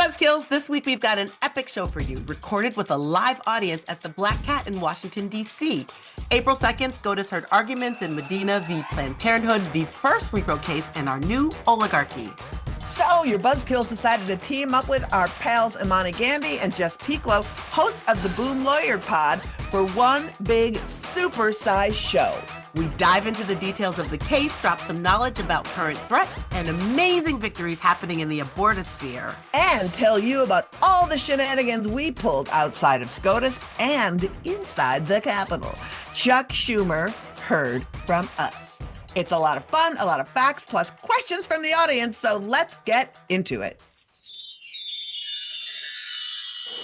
Buzzkills, this week we've got an epic show for you, recorded with a live audience at the Black Cat in Washington, D.C. April 2nd, SCOTUS heard arguments in Medina v. Planned Parenthood, the first repro case, and our new oligarchy. So, your Buzzkills decided to team up with our pals Imani Gandy and Jess Pieklo, hosts of the Boom Lawyer Pod, for one big super-sized show. We dive into the details of the case, drop some knowledge about current threats, and amazing victories happening in the abortosphere. And tell you about all the shenanigans we pulled outside of SCOTUS and inside the Capitol. Chuck Schumer heard from us. It's a lot of fun, a lot of facts, plus questions from the audience, so let's get into it.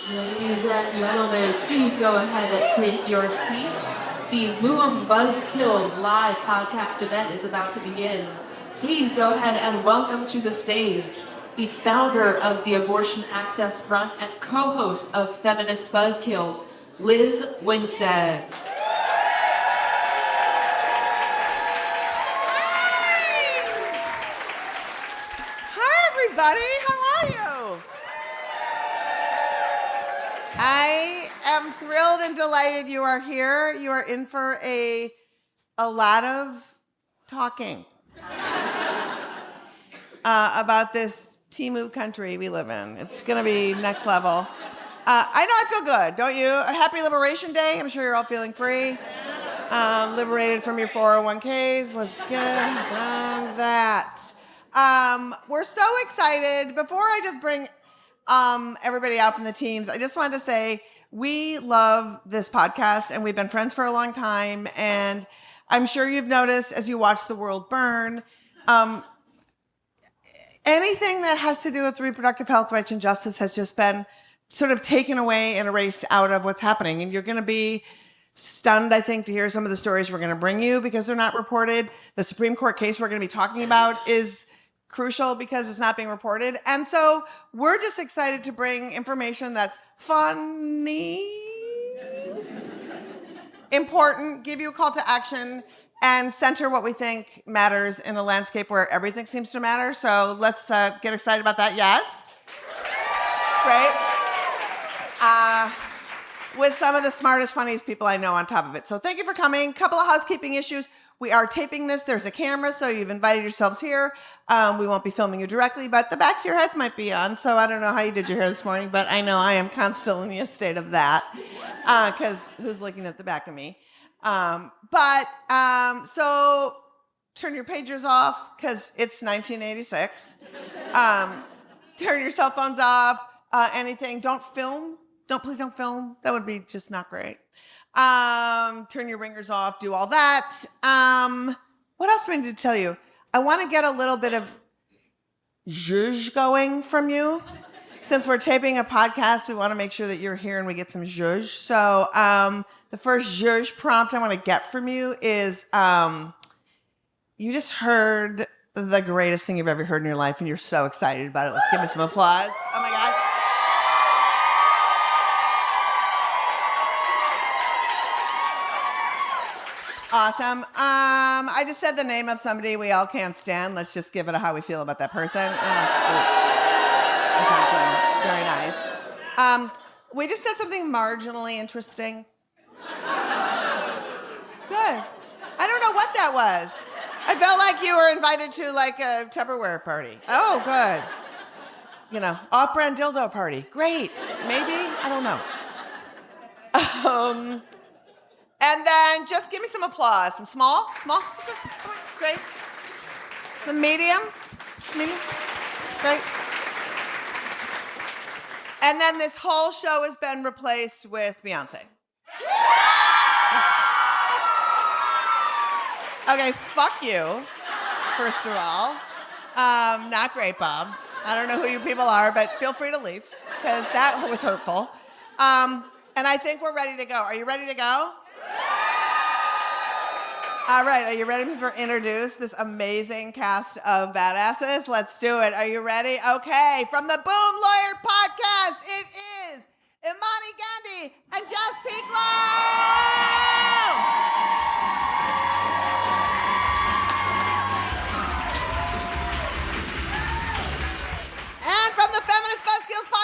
Ladies and gentlemen, please go ahead and take your seats. The Boom Buzzkilled live podcast event is about to begin. Please go ahead and welcome to the stage the founder of the Abortion Access Front and co-host of Feminist Buzzkills, Lizz Winstead. Hi, everybody. How are you? I am thrilled and delighted you are here. You are in for a lot of talking about this T-move country we live in. It's going to be next level. I know I feel good, don't you? A happy Liberation Day. I'm sure you're all feeling free. Liberated from your 401ks. Let's get around that. We're so excited. Before I just bring everybody out from the teams, I just wanted to say we love this podcast and we've been friends for a long time. And I'm sure you've noticed as you watch the world burn, anything that has to do with reproductive health, rights, and justice has just been sort of taken away and erased out of what's happening. And you're going to be stunned, I think, to hear some of the stories we're going to bring you because they're not reported. The Supreme Court case we're going to be talking about is crucial because it's not being reported. And so we're just excited to bring information that's funny, important, give you a call to action, and center what we think matters in a landscape where everything seems to matter. So let's get excited about that. Yes? Great. With some of the smartest, funniest people I know on top of it. So thank you for coming. Couple of housekeeping issues. We are taping this. There's a camera, so you've invited yourselves here. We won't be filming you directly, but the backs of your heads might be on. So I don't know how you did your hair this morning, but I know I am constantly in a state of that because who's looking at the back of me? So turn your pagers off because it's 1986. Turn your cell phones off. Anything. Don't film. Please don't film. That would be just not great. Turn your ringers off. Do all that. What else do I need to tell you? I want to get a little bit of zhuzh going from you. Since we're taping a podcast, we want to make sure that you're here and we get some zhuzh. So the first zhuzh prompt I want to get from you is you just heard the greatest thing you've ever heard in your life and you're so excited about it. Let's give me some applause. Oh my God. Awesome. I just said the name of somebody we all can't stand. Let's just give it a how we feel about that person. Exactly. Very nice. We just said something marginally interesting. Good. I don't know what that was. I felt like you were invited to like a Tupperware party. Oh, good. You know, off-brand dildo party. Great. Maybe. I don't know. And then just give me some applause. Some small, great. Some medium, great. And then this whole show has been replaced with Beyonce. Okay, fuck you, first of all. Not great, Bob. I don't know who you people are, but feel free to leave, because that was hurtful. And I think we're ready to go. Are you ready to go? All right, are you ready to introduce this amazing cast of badasses? Let's do it. Are you ready? Okay, from the Boom Lawyer Podcast, it is Imani Gandy and Jess Pieklo! And from the Feminist Buzzkills Podcast,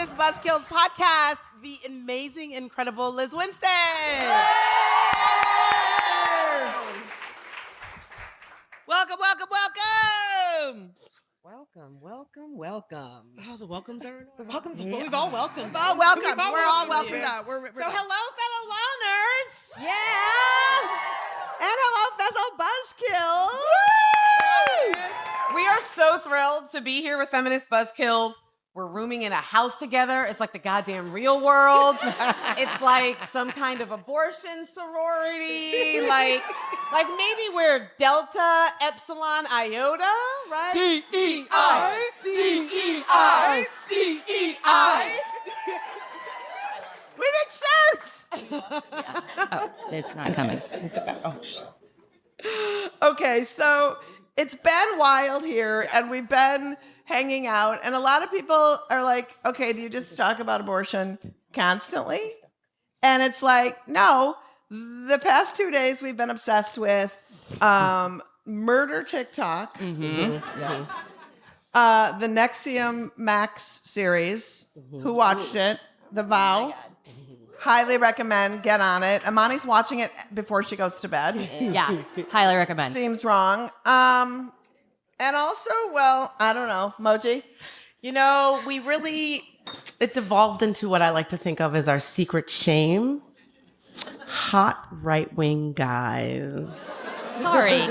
Feminist Buzzkills podcast, the amazing, incredible Liz Winstead. Welcome, welcome, welcome. Welcome. Oh, the welcomes are in order. The welcomes. Yeah. We've all welcomed. We're all welcomed. We're all welcomed out. We're so hello, fellow law nerds. Yeah. And hello, fellow Buzzkills. We are so thrilled to be here with Feminist Buzzkills. We're rooming in a house together. It's like the goddamn real world. It's like some kind of abortion sorority. Like maybe we're Delta Epsilon Iota, right? D-E-I, D-E-I, D-E-I. We need shirts. Oh, it's not coming. Okay, so it's been wild here, and we've been hanging out, and a lot of people are like, okay, do you just talk about abortion constantly? And it's like, no, the past 2 days we've been obsessed with murder TikTok, the Nexium Max series. Who watched it? The Vow. Highly recommend. Get on it. Imani's watching it before she goes to bed. Yeah, highly recommend. Seems wrong. And also, well, I don't know, Moji. You know, it devolved into what I like to think of as our secret shame. Hot right-wing guys. Sorry.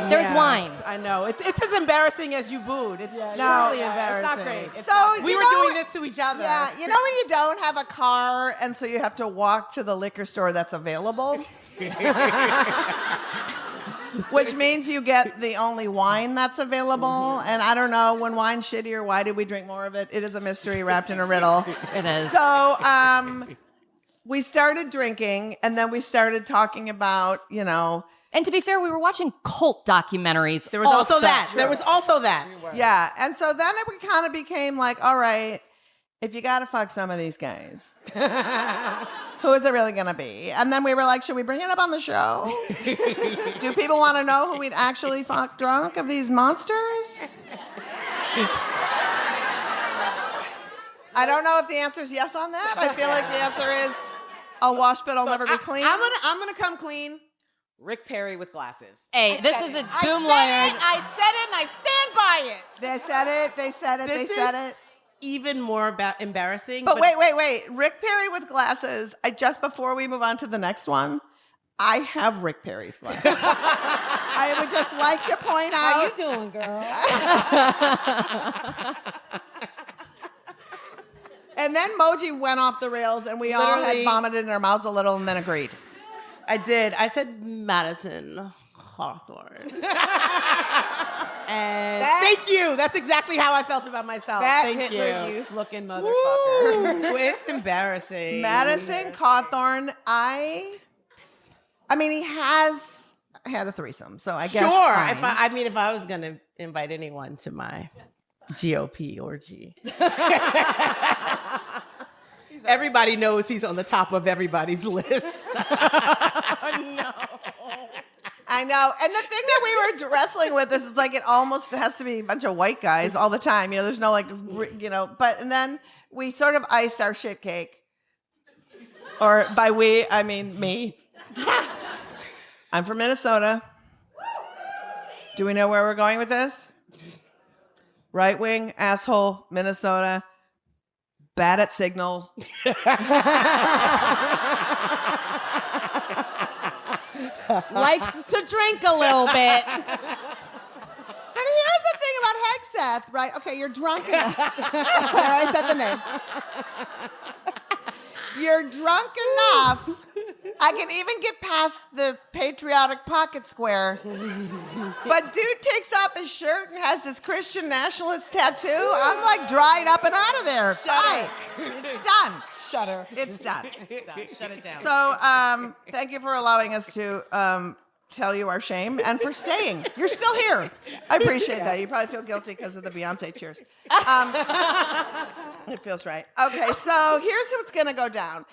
There's wine. I know. It's as embarrassing as you booed. It's really embarrassing. It's not great. We were doing this to each other. Yeah, you know when you don't have a car and so you have to walk to the liquor store that's available? Which means you get the only wine that's available. And I don't know, when wine's shittier, why did we drink more of it? It is a mystery wrapped in a riddle. It is. So we started drinking, and then we started talking about, And to be fair, we were watching cult documentaries. There was also that. There was also that. Yeah. And so then we kind of became like, all right, if you got to fuck some of these guys, who is it really going to be? And then we were like, should we bring it up on the show? Do people want to know who we'd actually fuck drunk of these monsters? I don't know if the answer is yes on that. I feel like the answer is I'll wash, but I'll never be clean. I'm gonna come clean. Rick Perry with glasses. Hey, this is a doom lawyer. I said it and I stand by it. They said it. They said it. They said it. Even more embarrassing. But wait. Rick Perry with glasses. Just before we move on to the next one, I have Rick Perry's glasses. I would just like to point out. How you doing, girl? And then Moji went off the rails, and we all had vomited in our mouths a little, and then agreed. I did. I said Madison Hawthorne. And thank you. That's exactly how I felt about myself. That Thank Hitler you. Youth looking motherfucker. Ooh, it's embarrassing. Madison Cawthorn, I mean, he has had a threesome, so I guess. Sure. Fine. If I was going to invite anyone to my GOP orgy. Everybody knows he's on the top of everybody's list. No. I know. And the thing that we were wrestling with is like it almost has to be a bunch of white guys all the time. There's no and then we sort of iced our shit cake. Or by we, I mean me. I'm from Minnesota. Do we know where we're going with this? Right wing, asshole, Minnesota. Bad at signal. Likes to drink a little bit. But here's the thing about Hegseth, right? Okay, you're drunk enough. I said the name. You're drunk enough. I can even get past the patriotic pocket square. But dude takes off his shirt and has this Christian nationalist tattoo. I'm like dried up and out of there. Bye. It's done. Shudder. It's done. Shut it down. So thank you for allowing us to tell you our shame and for staying. You're still here. I appreciate that. You probably feel guilty because of the Beyonce cheers. It feels right. Okay, so here's what's going to go down.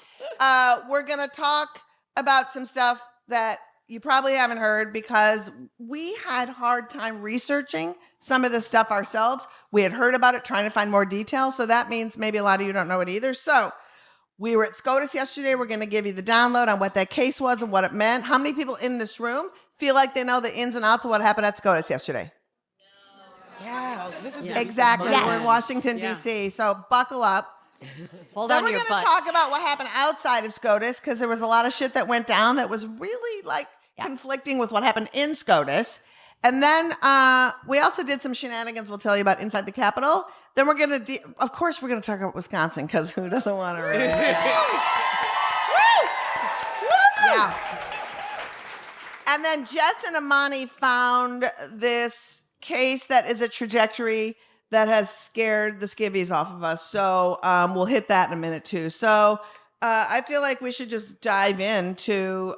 We're going to talk about some stuff that you probably haven't heard because we had hard time researching some of this stuff ourselves. We had heard about it, trying to find more details. So that means maybe a lot of you don't know it either. So we were at SCOTUS yesterday. We're going to give you the download on what that case was and what it meant. How many people in this room feel like they know the ins and outs of what happened at SCOTUS yesterday? Yeah, this is Exactly. Yes. We're in Washington, D.C. So buckle up. Hold Then on we're to your going to butts. talk about what happened outside of SCOTUS because there was a lot of shit that went down that was really like conflicting with what happened in SCOTUS. And then we also did some shenanigans we'll tell you about inside the Capitol. Then we're going to, of course, we're going to talk about Wisconsin because who doesn't want to really? Yeah. And then Jess and Imani found this case that is a trajectory that has scared the skivvies off of us. So we'll hit that in a minute too. So I feel like we should just dive into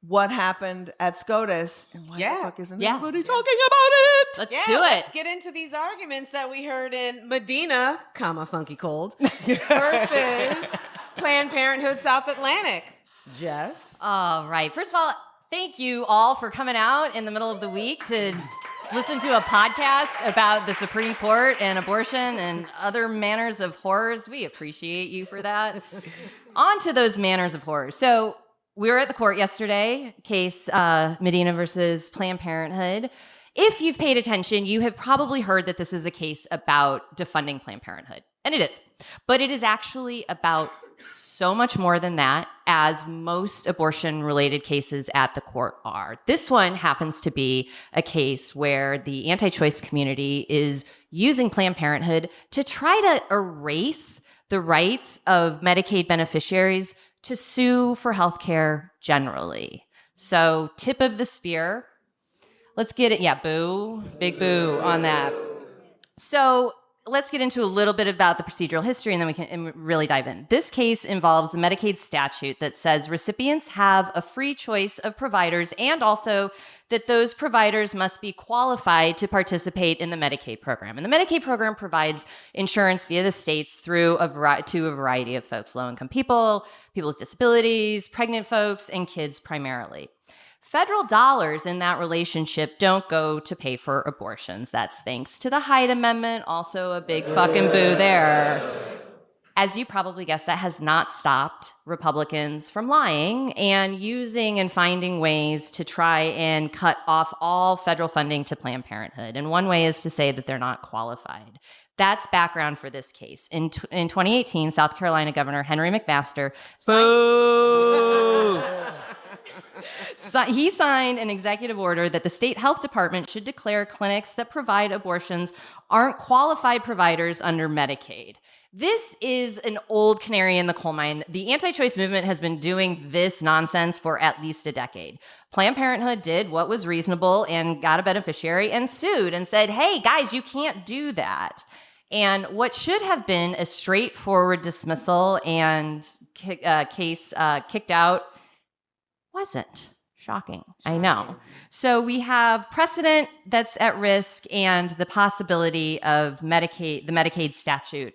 what happened at SCOTUS. And why the fuck isn't everybody talking about it? Let's Yeah, do it. let's get into these arguments that we heard in Medina, Funky Cold, versus Planned Parenthood South Atlantic. Jess? All right. First of all, thank you all for coming out in the middle of the week to listen to a podcast about the Supreme Court and abortion and other manners of horrors. We appreciate you for that. On to those manners of horrors. So we were at the court yesterday, case Medina versus Planned Parenthood. If you've paid attention, you have probably heard that this is a case about defunding Planned Parenthood. And it is. But it is actually about so much more than that, as most abortion-related cases at the court are. This one happens to be a case where the anti-choice community is using Planned Parenthood to try to erase the rights of Medicaid beneficiaries to sue for healthcare generally. So, tip of the spear. Let's get it. Yeah, boo. Big boo on that. So, let's get into a little bit about the procedural history and then we can really dive in. This case involves a Medicaid statute that says recipients have a free choice of providers and also that those providers must be qualified to participate in the Medicaid program. And the Medicaid program provides insurance via the states through to a variety of folks, low-income people, people with disabilities, pregnant folks, and kids primarily. Federal dollars in that relationship don't go to pay for abortions. That's thanks to the Hyde Amendment. Also a big fucking boo there. As you probably guessed, that has not stopped Republicans from lying and using and finding ways to try and cut off all federal funding to Planned Parenthood. And one way is to say that they're not qualified. That's background for this case. In 2018, South Carolina Governor Henry McMaster he signed an executive order that the state health department should declare clinics that provide abortions aren't qualified providers under Medicaid. This is an old canary in the coal mine. The anti-choice movement has been doing this nonsense for at least a decade. Planned Parenthood did what was reasonable and got a beneficiary and sued and said, hey, guys, you can't do that. And what should have been a straightforward dismissal and case kicked out wasn't. Shocking. I know. So we have precedent that's at risk and the possibility of the Medicaid statute,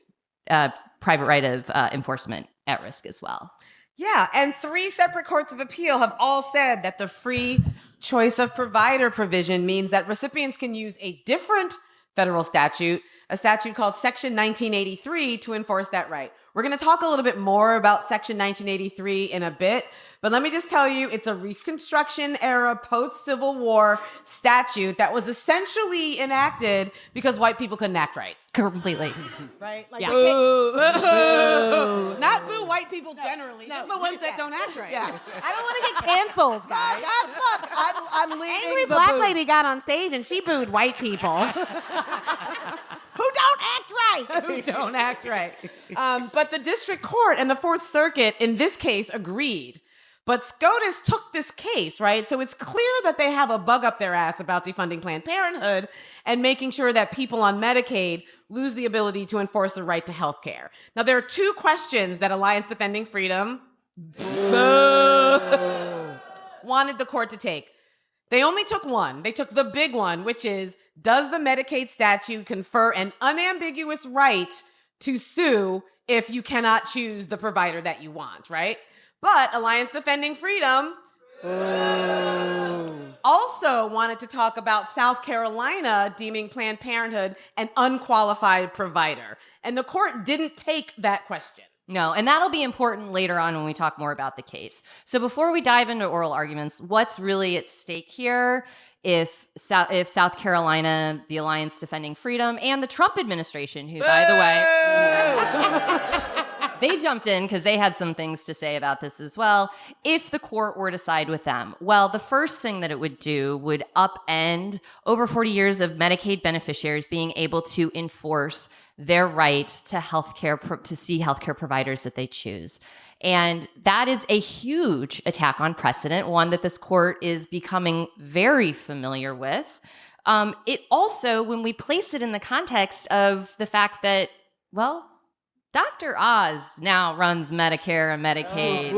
private right of enforcement at risk as well. Yeah, and 3 separate courts of appeal have all said that the free choice of provider provision means that recipients can use a different federal statute, a statute called Section 1983, to enforce that right. We're going to talk a little bit more about Section 1983 in a bit, but let me just tell you, it's a Reconstruction era post-Civil War statute that was essentially enacted because white people couldn't act right. Completely. Right? Like, Yeah. boo. Not boo white people generally, just the ones that don't act right. Yeah. I don't want to get canceled, guys. Look, I'm leading Angry the black boo. lady got on stage and she booed white people. Who don't act right. Who don't act right. But the district court and the Fourth Circuit in this case agreed. But SCOTUS took this case, right? So it's clear that they have a bug up their ass about defunding Planned Parenthood and making sure that people on Medicaid lose the ability to enforce the right to health care. Now, there are 2 questions that Alliance Defending Freedom wanted the court to take. They only took one. They took the big one, which is, does the Medicaid statute confer an unambiguous right to sue if you cannot choose the provider that you want, right? But Alliance Defending Freedom Also wanted to talk about South Carolina deeming Planned Parenthood an unqualified provider. And the court didn't take that question. No, and that'll be important later on when we talk more about the case. So before we dive into oral arguments, what's really at stake here if South Carolina, the Alliance Defending Freedom, and the Trump administration, who, by the way, they jumped in because they had some things to say about this as well, if the court were to side with them? Well, the first thing that it would do would upend over 40 years of Medicaid beneficiaries being able to enforce their right to healthcare, to see healthcare providers that they choose. And that is a huge attack on precedent, one that this court is becoming very familiar with. It also, when we place it in the context of the fact that, well, Dr. Oz now runs Medicare and Medicaid.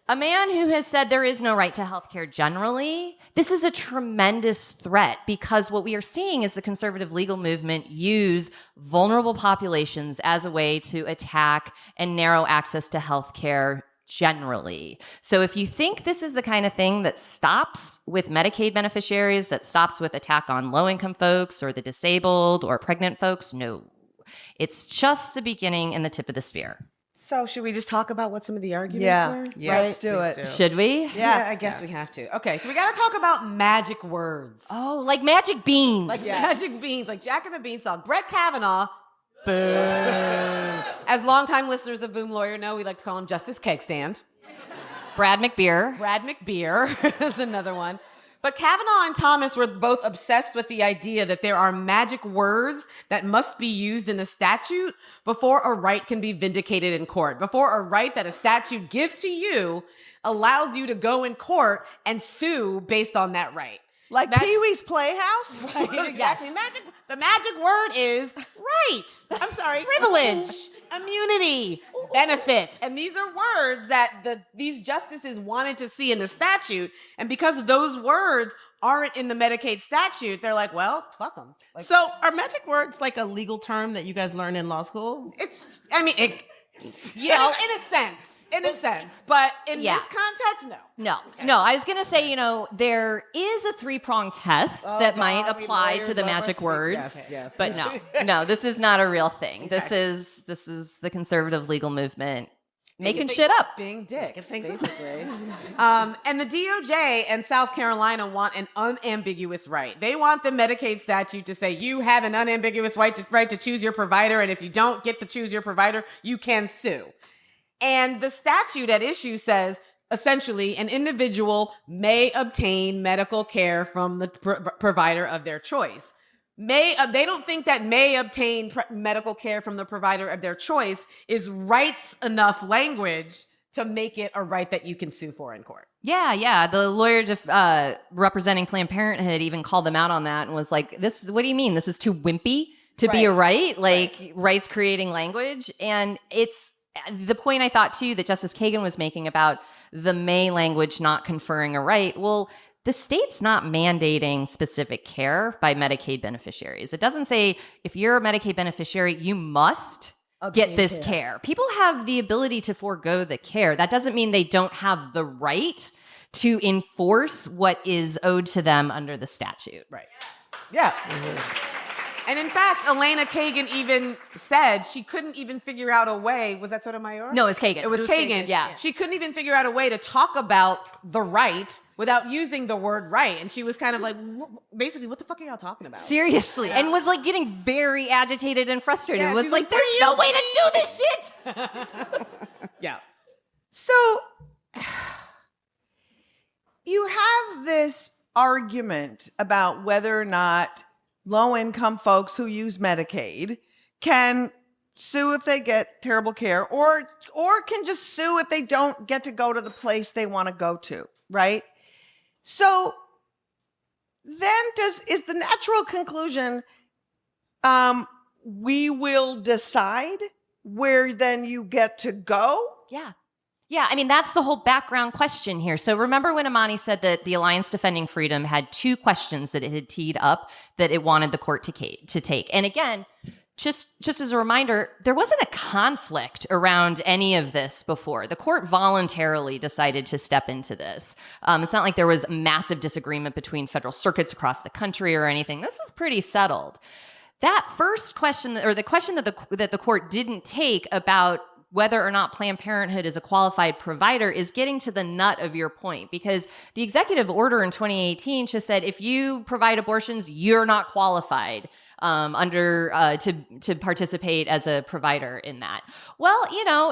A man who has said there is no right to healthcare generally. This is a tremendous threat because what we are seeing is the conservative legal movement use vulnerable populations as a way to attack and narrow access to healthcare generally. So if you think this is the kind of thing that stops with Medicaid beneficiaries, that stops with attack on low-income folks or the disabled or pregnant folks, no. It's just the beginning and the tip of the spear. So should we just talk about what some of the arguments were? Yeah, let's do it. Should we? Yeah, I guess we have to. Okay, so we got to talk about magic words. Oh, like magic beans. Like magic beans, like Jack and the Beanstalk. Brett Kavanaugh. Boom. As longtime listeners of Boom Lawyer know, we like to call him Justice Keg Stand. Brad McBeer. Brad McBeer is another one. But Kavanaugh and Thomas were both obsessed with the idea that there are magic words that must be used in a statute before a right can be vindicated in court, before a right that a statute gives to you allows you to go in court and sue based on that right. Like Pee-wee's Playhouse? Right, exactly. The magic word is right. I'm sorry. Privilege, immunity, benefit. And these are words that these justices wanted to see in the statute. And because those words aren't in the Medicaid statute, they're like, well, fuck them. Like, So are magic words like a legal term that you guys learn in law school? it's, I mean, in a sense. But in Yeah. this context, no. No, I was going to say, there is a three-pronged test that might apply to the magic words. Yes. But no, this is not a real thing. This is the conservative legal movement making shit up. Being dicks, basically. And the DOJ and South Carolina want an unambiguous right. They want the Medicaid statute to say you have an unambiguous right to choose your provider, and if you don't get to choose your provider, you can sue. And the statute at issue says, essentially, an individual may obtain medical care from the provider of their choice. They don't think that may obtain medical care from the provider of their choice is rights enough language to make it a right that you can sue for in court. Yeah. The lawyer representing Planned Parenthood even called them out on that and was like, what do you mean? This is too wimpy to be a right? Like, rights creating language? And it's the point I thought, too, that Justice Kagan was making about the may language not conferring a right. Well, the state's not mandating specific care by Medicaid beneficiaries. It doesn't say if you're a Medicaid beneficiary, you must get this care. People have the ability to forego the care. That doesn't mean they don't have the right to enforce what is owed to them under the statute. Right. Yeah. Mm-hmm. And in fact, Elena Kagan even said she couldn't even figure out a way. Was that Sotomayor? No, it was Kagan. It was Kagan. Yeah. She couldn't even figure out a way to talk about the right without using the word right. And she was kind of like, basically, what the fuck are y'all talking about? Seriously. Yeah. And was like getting very agitated and frustrated. Yeah, was like, there's no way to do this shit. Yeah. So you have this argument about whether or not low-income folks who use Medicaid can sue if they get terrible care or can just sue if they don't get to go to the place they want to go to, right? So then is the natural conclusion we will decide where then you get to go? Yeah, I mean, that's the whole background question here. So remember when Imani said that the Alliance Defending Freedom had two questions that it had teed up that it wanted the court to take. And again, just as a reminder, there wasn't a conflict around any of this before. The court voluntarily decided to step into this. It's not like there was massive disagreement between federal circuits across the country or anything. This is pretty settled. That first question, or the question that the court didn't take about whether or not Planned Parenthood is a qualified provider, is getting to the nut of your point, because the executive order in 2018 just said if you provide abortions, you're not qualified to participate as a provider in that. Well,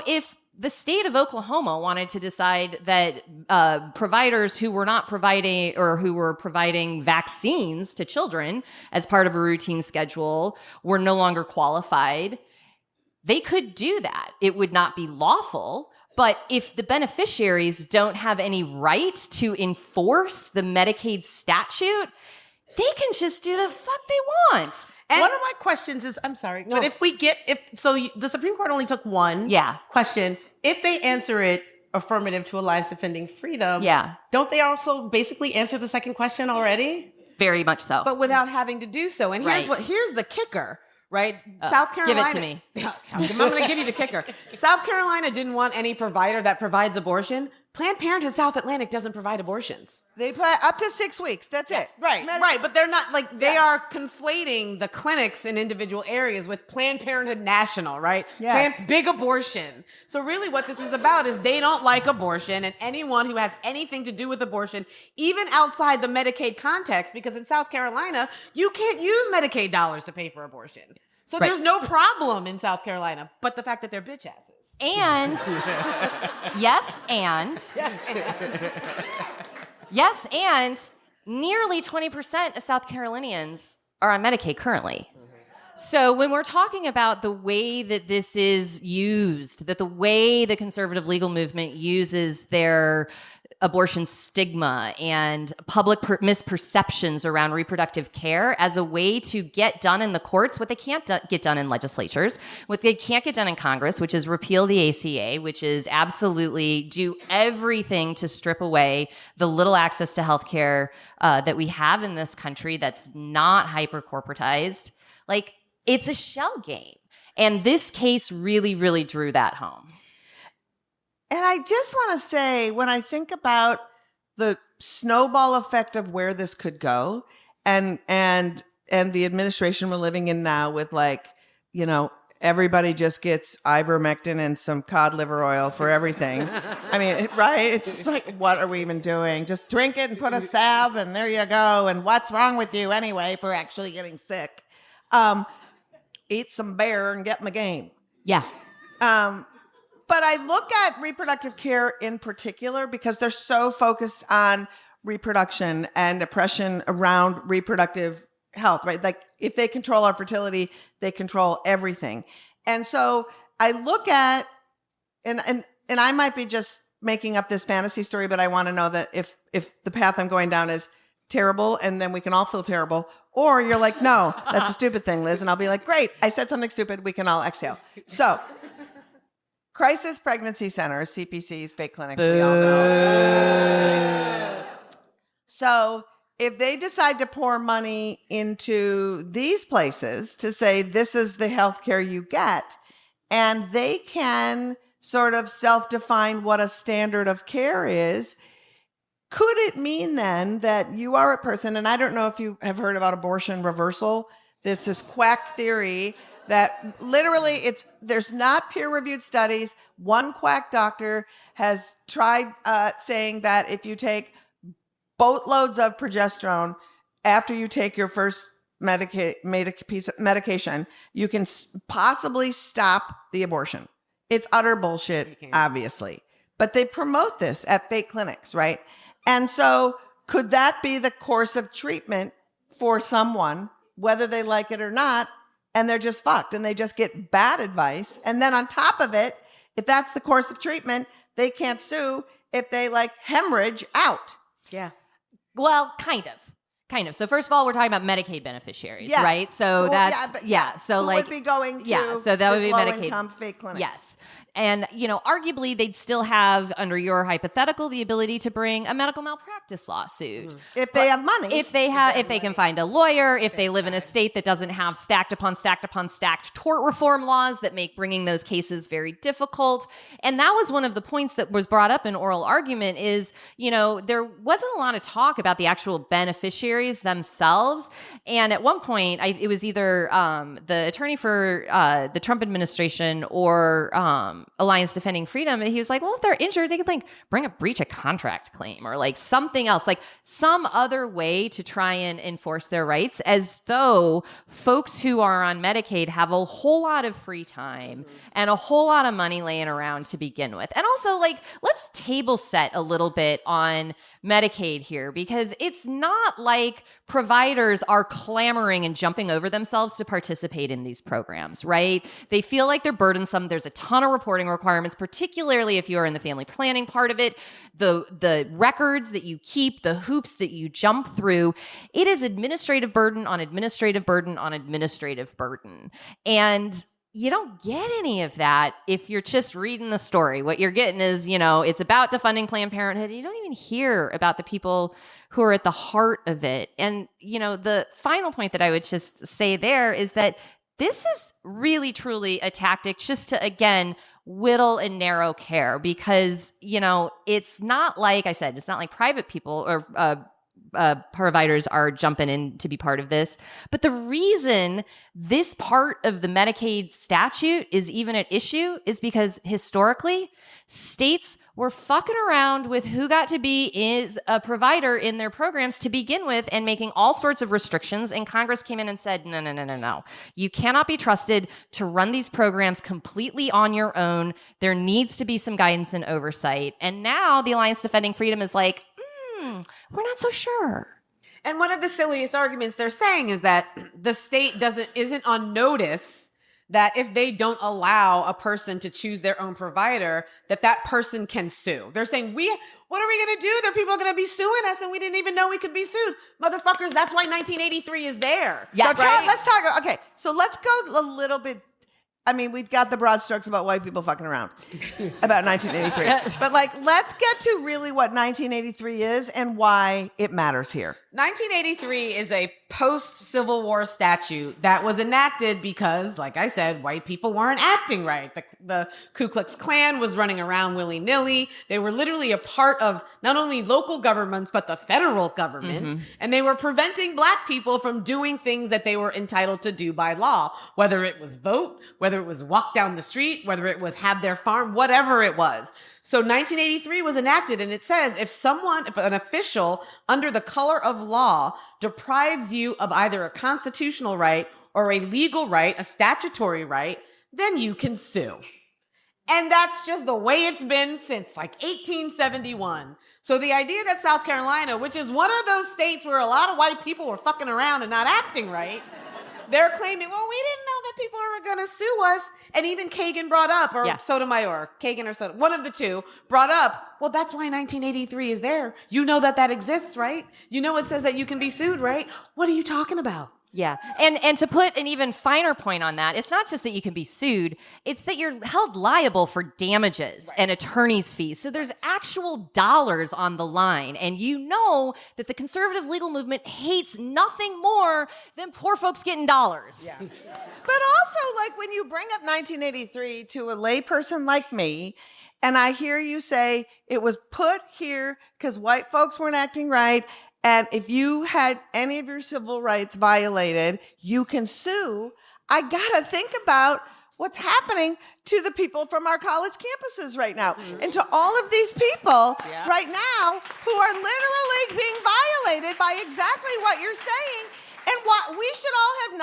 if the state of Oklahoma wanted to decide that providers who were not providing, or who were providing vaccines to children as part of a routine schedule, were no longer qualified, they could do that. It would not be lawful. But if the beneficiaries don't have any right to enforce the Medicaid statute, they can just do the fuck they want. And one of my questions is, I'm sorry, but the Supreme Court only took one question. If they answer it affirmative to Alliance Defending Freedom, don't they also basically answer the second question already? Very much so. But without having to do so. And here's the kicker. Right? South Give Carolina. it to me. Yeah, I'm going to give you the kicker. South Carolina didn't want any provider that provides abortion. Planned Parenthood South Atlantic doesn't provide abortions. They put up to 6 weeks. That's it. Right. But they're not they are conflating the clinics in individual areas with Planned Parenthood National, right? Yes. Big abortion. So really what this is about is they don't like abortion, and anyone who has anything to do with abortion, even outside the Medicaid context, because in South Carolina, you can't use Medicaid dollars to pay for abortion. So there's no problem in South Carolina, but the fact that they're bitch asses. And yes, and nearly 20% of South Carolinians are on Medicaid currently. So when we're talking about the way that this is used, that the way the conservative legal movement uses their abortion stigma and public misperceptions around reproductive care as a way to get done in the courts what they can't get done in legislatures, what they can't get done in Congress, which is repeal the ACA, which is absolutely do everything to strip away the little access to healthcare that we have in this country that's not hyper-corporatized. Like, it's a shell game. And this case really, really drew that home. And I just want to say, when I think about the snowball effect of where this could go, and the administration we're living in now with, like, everybody just gets ivermectin and some cod liver oil for everything. I mean, right? It's just like, what are we even doing? Just drink it and put a salve and there you go. And what's wrong with you anyway for actually getting sick? Eat some bear and get in the game. Yeah. But I look at reproductive care in particular because they're so focused on reproduction and oppression around reproductive health, right? Like, if they control our fertility, they control everything. And so I look at, and I might be just making up this fantasy story, but I want to know that if the path I'm going down is terrible and then we can all feel terrible, or you're like, no, that's a stupid thing, Liz. And I'll be like, great, I said something stupid. We can all exhale. So crisis pregnancy centers, CPCs, fake clinics, we all know. So if they decide to pour money into these places to say, this is the healthcare you get, and they can sort of self-define what a standard of care is, could it mean then that you are a person, and I don't know if you have heard about abortion reversal, there's this quack theory that literally there's not peer-reviewed studies. One quack doctor has tried saying that if you take boatloads of progesterone after you take your first medication, you can possibly stop the abortion. It's utter bullshit, obviously. But they promote this at fake clinics, right? And so could that be the course of treatment for someone, whether they like it or not, and they're just fucked and they just get bad advice? And then on top of it, if that's the course of treatment, they can't sue if they hemorrhage out. Yeah. Well, kind of. So first of all, we're talking about Medicaid beneficiaries, right? So who So would be going to so that would be Medicaid. low-income fake clinics. Yes. And, you know, arguably they'd still have, under your hypothetical, the ability to bring a medical malpractice lawsuit. If they have money. If they can find a lawyer, if they live in a state that doesn't have stacked upon stacked upon stacked tort reform laws that make bringing those cases very difficult. And that was one of the points that was brought up in oral argument is, you know, there wasn't a lot of talk about the actual beneficiaries themselves. And at one point, it was either the attorney for the Trump administration or Alliance Defending Freedom, and he was like, well, if they're injured, they could like bring a breach of contract claim or like something else, like some other way to try and enforce their rights, as though folks who are on Medicaid have a whole lot of free time and a whole lot of money laying around to begin with. And also, like, let's table set a little bit on Medicaid here, because it's not like providers are clamoring and jumping over themselves to participate in these programs, right? They feel like they're burdensome. There's a ton of reporting requirements, particularly if you are in the family planning part of it, the records that you keep, the hoops that you jump through. It is administrative burden on administrative burden on administrative burden. And you don't get any of that if you're just reading the story. What you're getting is, you know, it's about defunding Planned Parenthood. You don't even hear about the people who are at the heart of it. And, you know, the final point that I would just say there is that this is really, truly a tactic just to, again, whittle and narrow care, because, you know, it's not like I said, it's not like private people or providers are jumping in to be part of this. But the reason this part of the Medicaid statute is even at issue is because historically, states were fucking around with who got to be a provider in their programs to begin with and making all sorts of restrictions. And Congress came in and said, no. You cannot be trusted to run these programs completely on your own. There needs to be some guidance and oversight. And now the Alliance Defending Freedom is like, we're not so sure. And one of the silliest arguments they're saying is that the state isn't on notice that if they don't allow a person to choose their own provider, that person can sue. They're saying, what are we going to do? There are people going to be suing us and we didn't even know we could be sued. Motherfuckers, that's why 1983 is there. Yeah, so let's talk. Okay, so let's go a little bit. I mean, we've got the broad strokes about white people fucking around about 1983. But like, let's get to really what 1983 is and why it matters here. 1983 is a post-Civil War statute that was enacted because, like I said, white people weren't acting right. The Ku Klux Klan was running around willy-nilly. They were literally a part of not only local governments, but the federal government. And they were preventing black people from doing things that they were entitled to do by law, whether it was vote, whether it was walk down the street, whether it was have their farm, whatever it was. So 1983 was enacted, and it says if an official under the color of law deprives you of either a constitutional right or a legal right, a statutory right, then you can sue. And that's just the way it's been since like 1871. So the idea that South Carolina, which is one of those states where a lot of white people were fucking around and not acting right, they're claiming, well, we didn't know that people were going to sue us. And even Kagan brought up, or Sotomayor, Kagan or Sotomayor, one of the two brought up, well, that's why 1983 is there. You know that exists, right? You know it says that you can be sued, right? What are you talking about? Yeah. And to put an even finer point on that, it's not just that you can be sued, it's that you're held liable for damages and attorney's fees. So there's actual dollars on the line. And you know that the conservative legal movement hates nothing more than poor folks getting dollars. Yeah. But also, like, when you bring up 1983 to a layperson like me, and I hear you say it was put here because white folks weren't acting right, and if you had any of your civil rights violated, you can sue. I gotta think about what's happening to the people from our college campuses right now. And to all of these people right now who are literally being violated by exactly what you're saying. And what we should all have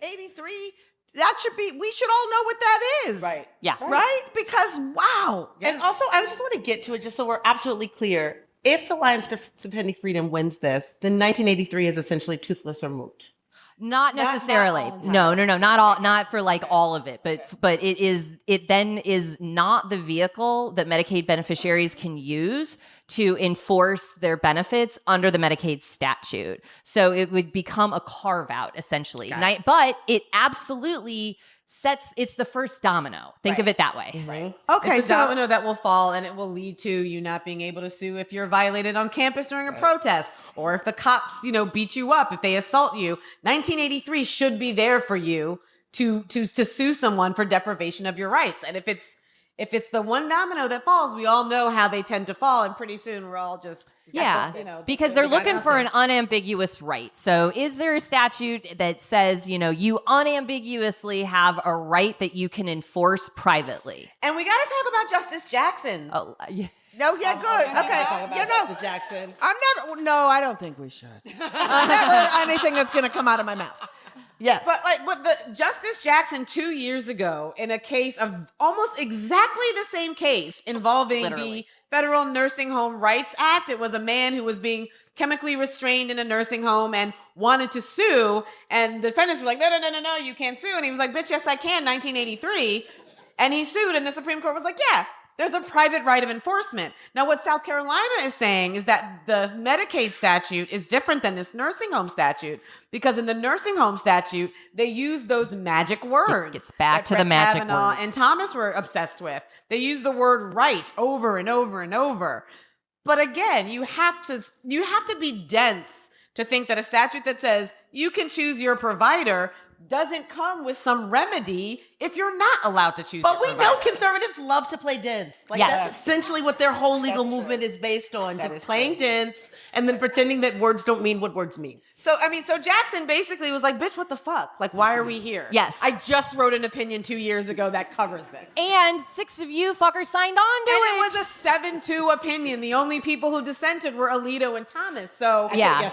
1983, we should all know what that is. Right. Yeah. Right? Because, wow. Yeah. And also, I just want to get to it just so we're absolutely clear. If the Alliance Defending Freedom wins this, then 1983 is essentially toothless or moot. Not necessarily. No, not for like all of it, but it then is not the vehicle that Medicaid beneficiaries can use to enforce their benefits under the Medicaid statute. So it would become a carve out essentially. But it absolutely it's the first domino. Think of it that way. Right. Okay, It's a so domino that will fall, and it will lead to you not being able to sue if you're violated on campus during a protest, or if the cops, beat you up, if they assault you. 1983 should be there for you to sue someone for deprivation of your rights. And if it's the one domino that falls, we all know how they tend to fall, and pretty soon we're all just because they're looking for an unambiguous right. So is there a statute that says, you unambiguously have a right that you can enforce privately? And we got to talk about Justice Jackson. Oh, yeah. no, yeah, good. Okay, Justice Jackson. I don't think we should. Never anything that's going to come out of my mouth. Yes. But the Justice Jackson 2 years ago, in a case of almost exactly the same case involving the Federal Nursing Home Rights Act. It was a man who was being chemically restrained in a nursing home and wanted to sue. And the defendants were like, no, you can't sue. And he was like, bitch, yes, I can, 1983. And he sued, and the Supreme Court was like, yeah, there's a private right of enforcement. Now, what South Carolina is saying is that the Medicaid statute is different than this nursing home statute, because in the nursing home statute, they use those magic words. It gets back to that the Brett magic Kavanaugh words. and Thomas were obsessed with. They use the word right over and over and over. But again, you have to be dense to think that a statute that says you can choose your provider doesn't come with some remedy if you're not allowed to choose. But we your know provider. conservatives love to play dense. Like Yes. that's essentially what their whole legal movement is based on. Just playing dense and then pretending that words don't mean what words mean. So Jackson basically was like, bitch, what the fuck? Like, why are we here? Yes. I just wrote an opinion 2 years ago that covers this. And 6 of you fuckers signed on to And it. it was a 7-2 opinion. The only people who dissented were Alito and Thomas. So Yeah.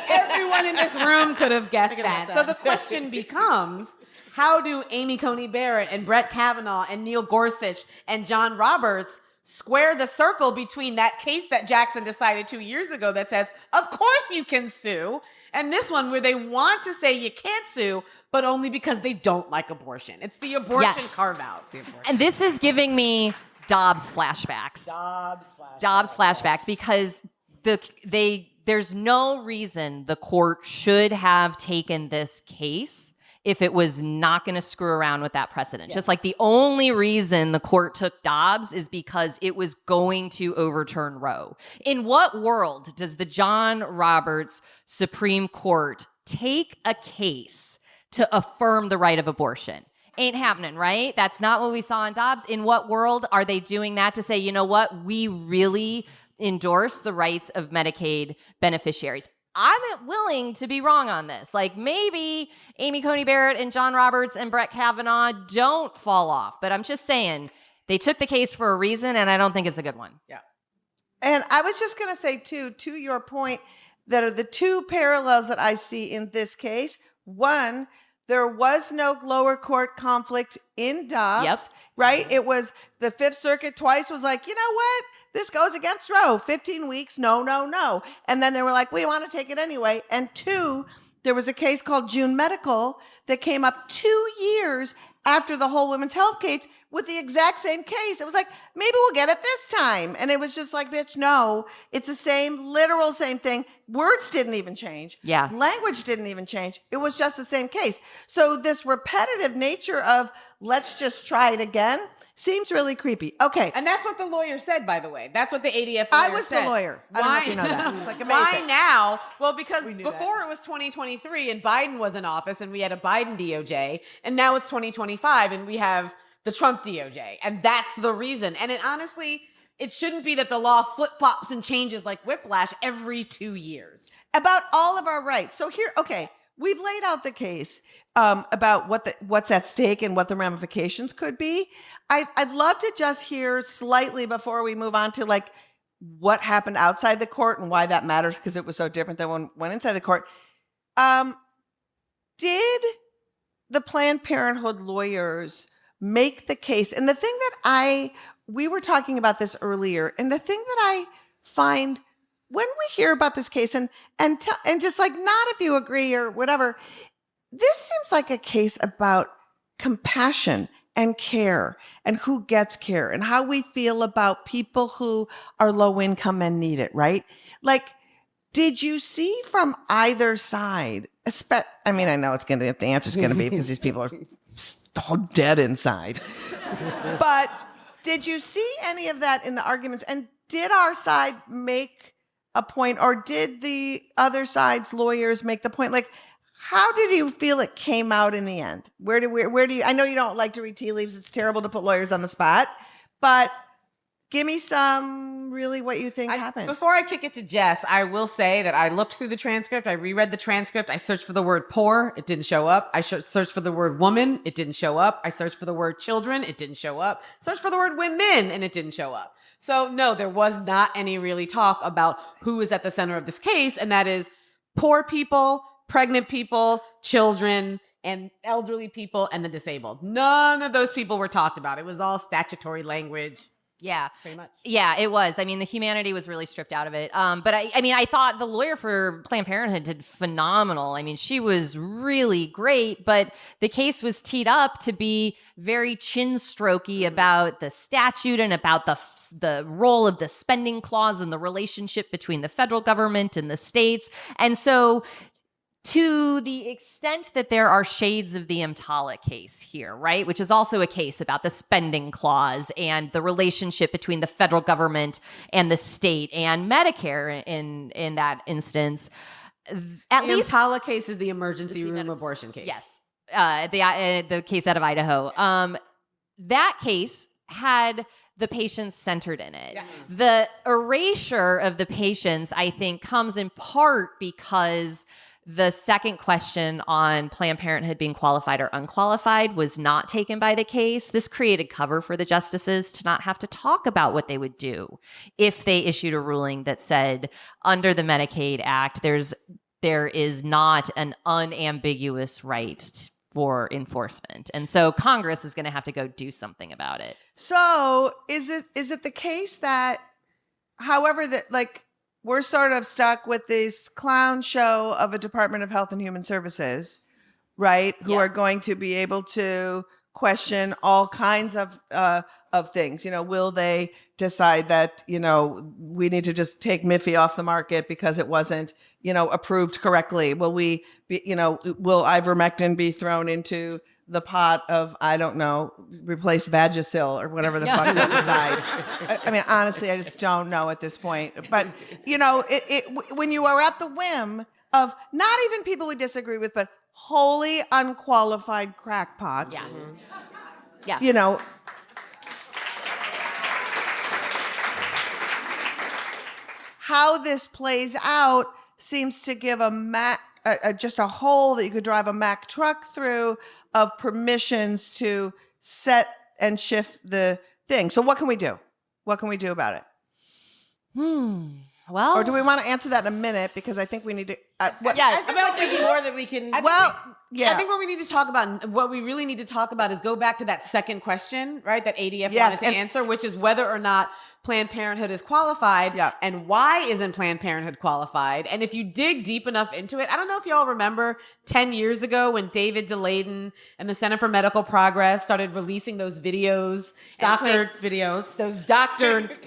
everyone in this room could have guessed that. So the question becomes, how do Amy Coney Barrett and Brett Kavanaugh and Neil Gorsuch and John Roberts square the circle between that case that Jackson decided 2 years ago that says, of course you can sue, and this one where they want to say you can't sue, but only because they don't like abortion. It's the abortion carve-out. And this is giving me Dobbs flashbacks. Dobbs flashbacks, because there's no reason the court should have taken this case if it was not going to screw around with that precedent. Just like the only reason the court took Dobbs is because it was going to overturn Roe. In what world does the John Roberts Supreme Court take a case to affirm the right of abortion? Ain't happening, right? That's not what we saw in Dobbs. In what world are they doing that to say, you know what, we really endorse the rights of Medicaid beneficiaries? I'm willing to be wrong on this. Like, maybe Amy Coney Barrett and John Roberts and Brett Kavanaugh don't fall off, but I'm just saying they took the case for a reason, and I don't think it's a good one. Yeah. And I was just going to say, too, to your point, that are the two parallels that I see in this case. One, there was no lower court conflict in Dobbs, right? It was the Fifth Circuit twice was like, you know what? This goes against Roe. 15 weeks, no. And then they were like, we want to take it anyway. And two, there was a case called June Medical that came up 2 years after the whole women's health case with the exact same case. It was like, maybe we'll get it this time. And it was just like, bitch, no. It's the same, literal same thing. Words didn't even change. Yeah. Language didn't even change. It was just the same case. So this repetitive nature of let's just try it again seems really creepy. Okay. And that's what the lawyer said, by the way. That's what the ADF lawyer I was said. the lawyer. I don't know if you know that. It's like Why amazing. now? Well, because before it was 2023 and Biden was in office and we had a Biden DOJ, and now it's 2025 and we have the Trump DOJ. And that's the reason. And it honestly, it shouldn't be that the law flip-flops and changes like whiplash every 2 years. About all of our rights. So here, okay, we've laid out the case about what's at stake and what the ramifications could be. I'd love to just hear slightly before we move on to like what happened outside the court and why that matters, because it was so different than when went inside the court. Did the Planned Parenthood lawyers make the case? And the thing that we were talking about this earlier, and the thing that I find when we hear about this case and just like, not if you agree or whatever, this seems like a case about compassion and care and who gets care and how we feel about people who are low income and need it, right? Like, did you see from either side, I mean, I know the answer's going to be because these people are all dead inside. But did you see any of that in the arguments? And did our side make a point, or did the other side's lawyers make the point? Like, how did you feel it came out in the end? Where do you, I know you don't like to read tea leaves. It's terrible to put lawyers on the spot, but give me some really what you think happened. Before I kick it to Jess, I will say that I looked through the transcript. I reread the transcript. I searched for the word poor. It didn't show up. I searched for the word woman. It didn't show up. I searched for the word children. It didn't show up. Searched for the word women, and it didn't show up. So no, there was not any really talk about who is at the center of this case, and that is poor people, pregnant people, children, and elderly people, and the disabled. None of those people were talked about. It was all statutory language. Yeah. Pretty much. Yeah, it was. I mean, the humanity was really stripped out of it. But I thought the lawyer for Planned Parenthood did phenomenal. I mean, she was really great, but the case was teed up to be very chin-strokey about the statute and about the role of the spending clause and the relationship between the federal government and the states. And so, to the extent that there are shades of the EMTALA case here, right, which is also a case about the spending clause and the relationship between the federal government and the state and Medicare in that instance, at least the EMTALA case is the emergency room abortion case. Yes, the case out of Idaho. That case had the patients centered in it. Yes. The erasure of the patients, I think, comes in part because the second question on Planned Parenthood being qualified or unqualified was not taken by the case. This created cover for the justices to not have to talk about what they would do if they issued a ruling that said, under the Medicaid Act, there is not an unambiguous right for enforcement. And so Congress is going to have to go do something about it. So is it the case that, however, that like, we're sort of stuck with this clown show of a Department of Health and Human Services, right? Who are going to be able to question all kinds of things. You know, will they decide that, you know, we need to just take Miffy off the market because it wasn't, you know, approved correctly? Will we be, you know, will ivermectin be thrown into the pot of, I don't know, replace Vagisil or whatever the fuck they decide? I mean, honestly, I just don't know at this point. But, you know, when you are at the whim of not even people we disagree with, but wholly unqualified crackpots, you know, how this plays out seems to give just a hole that you could drive a Mack truck through of permissions to set and shift the thing. So what can we do? What can we do about it? Well, or do we want to answer that in a minute? Because I think we need to. I feel like there's more that we can. I think what we need to talk about, what we really need to talk about, is go back to that second question, right? That ADF wanted to answer, which is whether or not Planned Parenthood is qualified, and why isn't Planned Parenthood qualified? And if you dig deep enough into it, I don't know if y'all remember 10 years ago when David DeLayden and the Center for Medical Progress started releasing those videos, those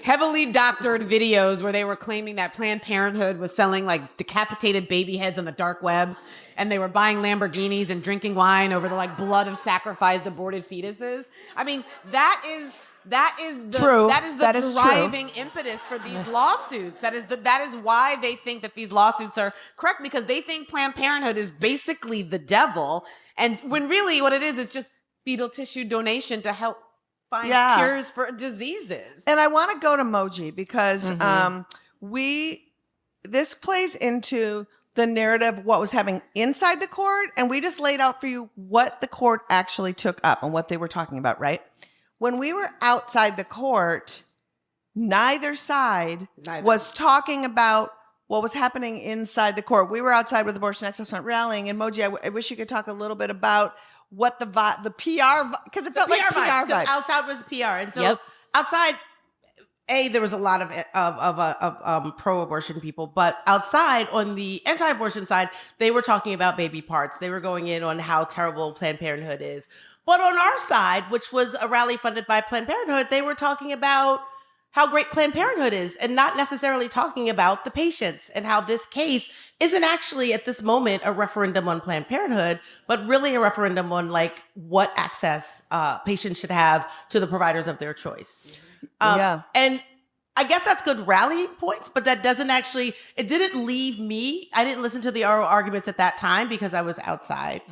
heavily doctored videos where they were claiming that Planned Parenthood was selling like decapitated baby heads on the dark web, and they were buying Lamborghinis and drinking wine over the like blood of sacrificed aborted fetuses. I mean, that is the driving impetus for these lawsuits. That is why they think that these lawsuits are correct, because they think Planned Parenthood is basically the devil, and when really what it is just fetal tissue donation to help find cures for diseases. And I want to go to Moji because this plays into the narrative of what was happening inside the court, and we just laid out for you what the court actually took up and what they were talking about, right? When we were outside the court, neither side was talking about what was happening inside the court. We were outside with Abortion Access Front rallying, and Moji, I wish you could talk a little bit about what the PR, because it felt like PR vibes. Outside was PR, and so outside, there was a lot of pro-abortion people, but outside on the anti-abortion side, they were talking about baby parts. They were going in on how terrible Planned Parenthood is. But on our side, which was a rally funded by Planned Parenthood, they were talking about how great Planned Parenthood is and not necessarily talking about the patients and how this case isn't actually at this moment a referendum on Planned Parenthood, but really a referendum on like what access patients should have to the providers of their choice. And I guess that's good rally points, but that doesn't actually, it didn't leave me. I didn't listen to the oral arguments at that time because I was outside.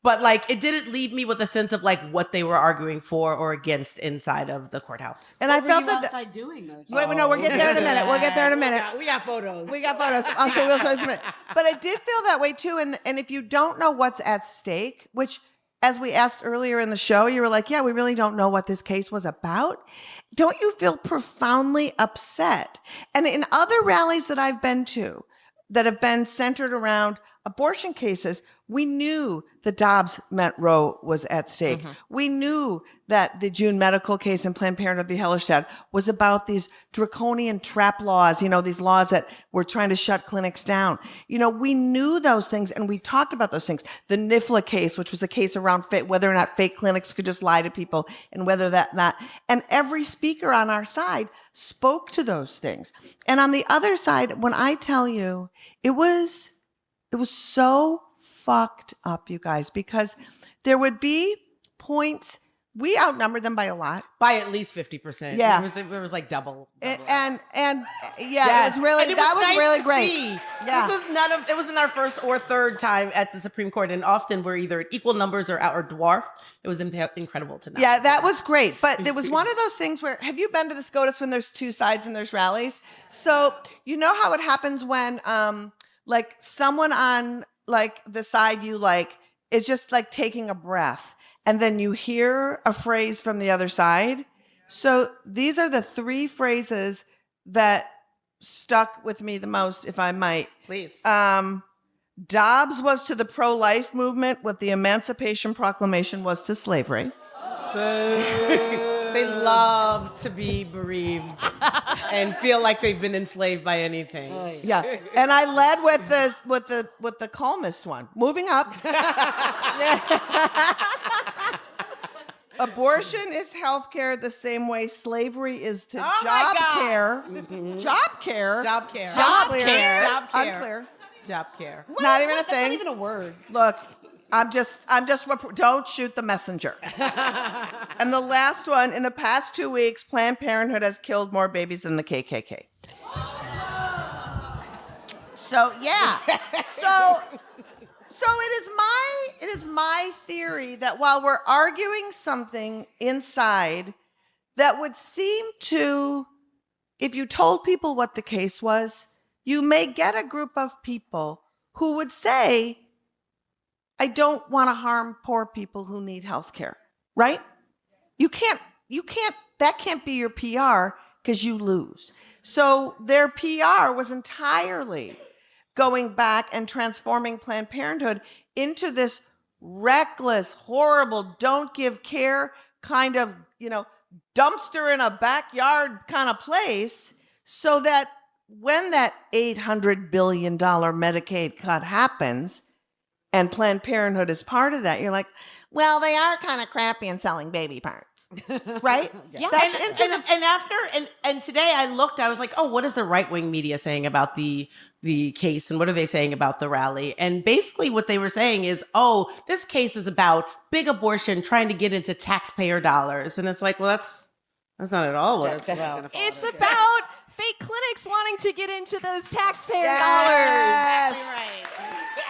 But like, it didn't leave me with a sense of like what they were arguing for or against inside of the courthouse. And I felt that. outside doing though. Wait, no, we'll get there in a minute. We'll get there in a minute. We got photos. We got photos. I'll show you in a minute. But I did feel that way too. And if you don't know what's at stake, which as we asked earlier in the show, you were like, yeah, we really don't know what this case was about. Don't you feel profoundly upset? And in other rallies that I've been to that have been centered around abortion cases, we knew the Dobbs meant Roe was at stake. We knew that the June medical case in Planned Parenthood v. Hellerstedt was about these draconian trap laws, these laws that were trying to shut clinics down. We knew those things and we talked about those things. The NIFLA case, which was a case around whether or not fake clinics could just lie to people and whether that. And every speaker on our side spoke to those things. And on the other side, when I tell you, it was so fucked up, you guys, because there would be points. We outnumbered them by a lot. By at least 50%. Yeah. It was like double. And yes. It was really, that was nice really to great. see. Yeah. It wasn't our first or third time at the Supreme Court, and often we're either equal numbers or dwarf. It was incredible to know. Yeah, that was great. But there was one of those things where, have you been to the SCOTUS when there's two sides and there's rallies? So you know how it happens when, like someone on like the side you like is just like taking a breath and then you hear a phrase from the other side. So these are the three phrases that stuck with me the most, if I might. Please. Dobbs was to the pro-life movement what the Emancipation Proclamation was to slavery. They love to be bereaved and feel like they've been enslaved by anything. Yeah, and I led with the calmest one. Moving up. Abortion is healthcare the same way slavery is to job care. Job care. Job care. Unclear. Job care. Not even a thing. Not even a word. Look, don't shoot the messenger. And the last one, in the past 2 weeks, Planned Parenthood has killed more babies than the KKK. So, yeah. So it is my theory that while we're arguing something inside that would seem to, if you told people what the case was, you may get a group of people who would say, I don't want to harm poor people who need health care, right? That can't be your PR because you lose. So their PR was entirely going back and transforming Planned Parenthood into this reckless, horrible, don't give care kind of, dumpster in a backyard kind of place, so that when that $800 billion Medicaid cut happens and Planned Parenthood is part of that, you're like, well, they are kind of crappy in selling baby parts. Right? Yeah. And today I looked, I was like, oh, what is the right-wing media saying about the case, and what are they saying about the rally? And basically what they were saying is, oh, this case is about big abortion trying to get into taxpayer dollars. And it's like, well, that's not at all what it's about. It's about fake clinics wanting to get into those taxpayer Yes. dollars.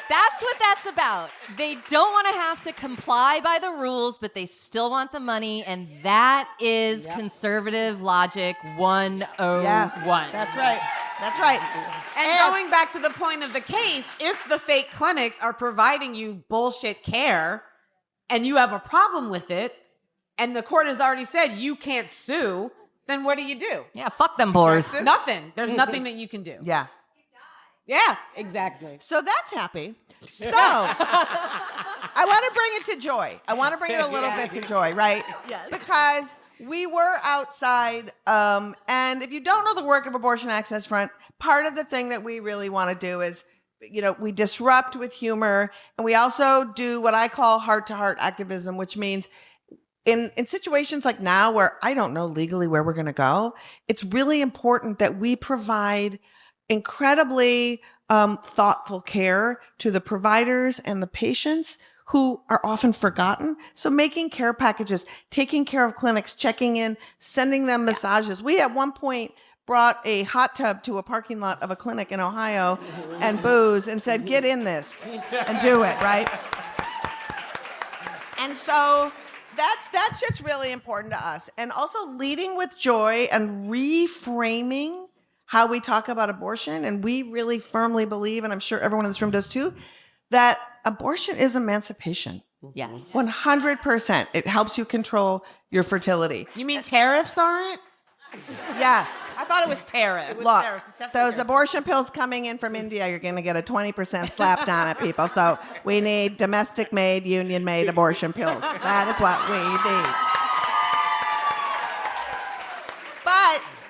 That's what that's about. They don't want to have to comply by the rules, but they still want the money, and that is conservative logic 101. Yeah, that's right. That's right. And going back to the point of the case, if the fake clinics are providing you bullshit care and you have a problem with it, and the court has already said you can't sue, then what do? Yeah, fuck them boars. Nothing. There's nothing that you can do. Yeah. Yeah, exactly. So that's happy. So I want to bring it to joy. I want to bring it a little bit to joy, right? Yes. Because we were outside, and if you don't know the work of Abortion Access Front, part of the thing that we really want to do is, we disrupt with humor, and we also do what I call heart-to-heart activism, which means in situations like now where I don't know legally where we're going to go, it's really important that we provide incredibly thoughtful care to the providers and the patients who are often forgotten. So making care packages, taking care of clinics, checking in, sending them massages. We at one point brought a hot tub to a parking lot of a clinic in Ohio and booze and said, get in this and do it, right? And so that shit's really important to us. And also leading with joy and reframing how we talk about abortion. And we really firmly believe, and I'm sure everyone in this room does too, that abortion is emancipation. Yes. 100%. It helps you control your fertility. You mean tariffs aren't? Yes. I thought it was tariffs. Look, those abortion pills coming in from India, you're going to get a 20% slapped on it, people. So we need domestic-made, union-made abortion pills. That is what we need.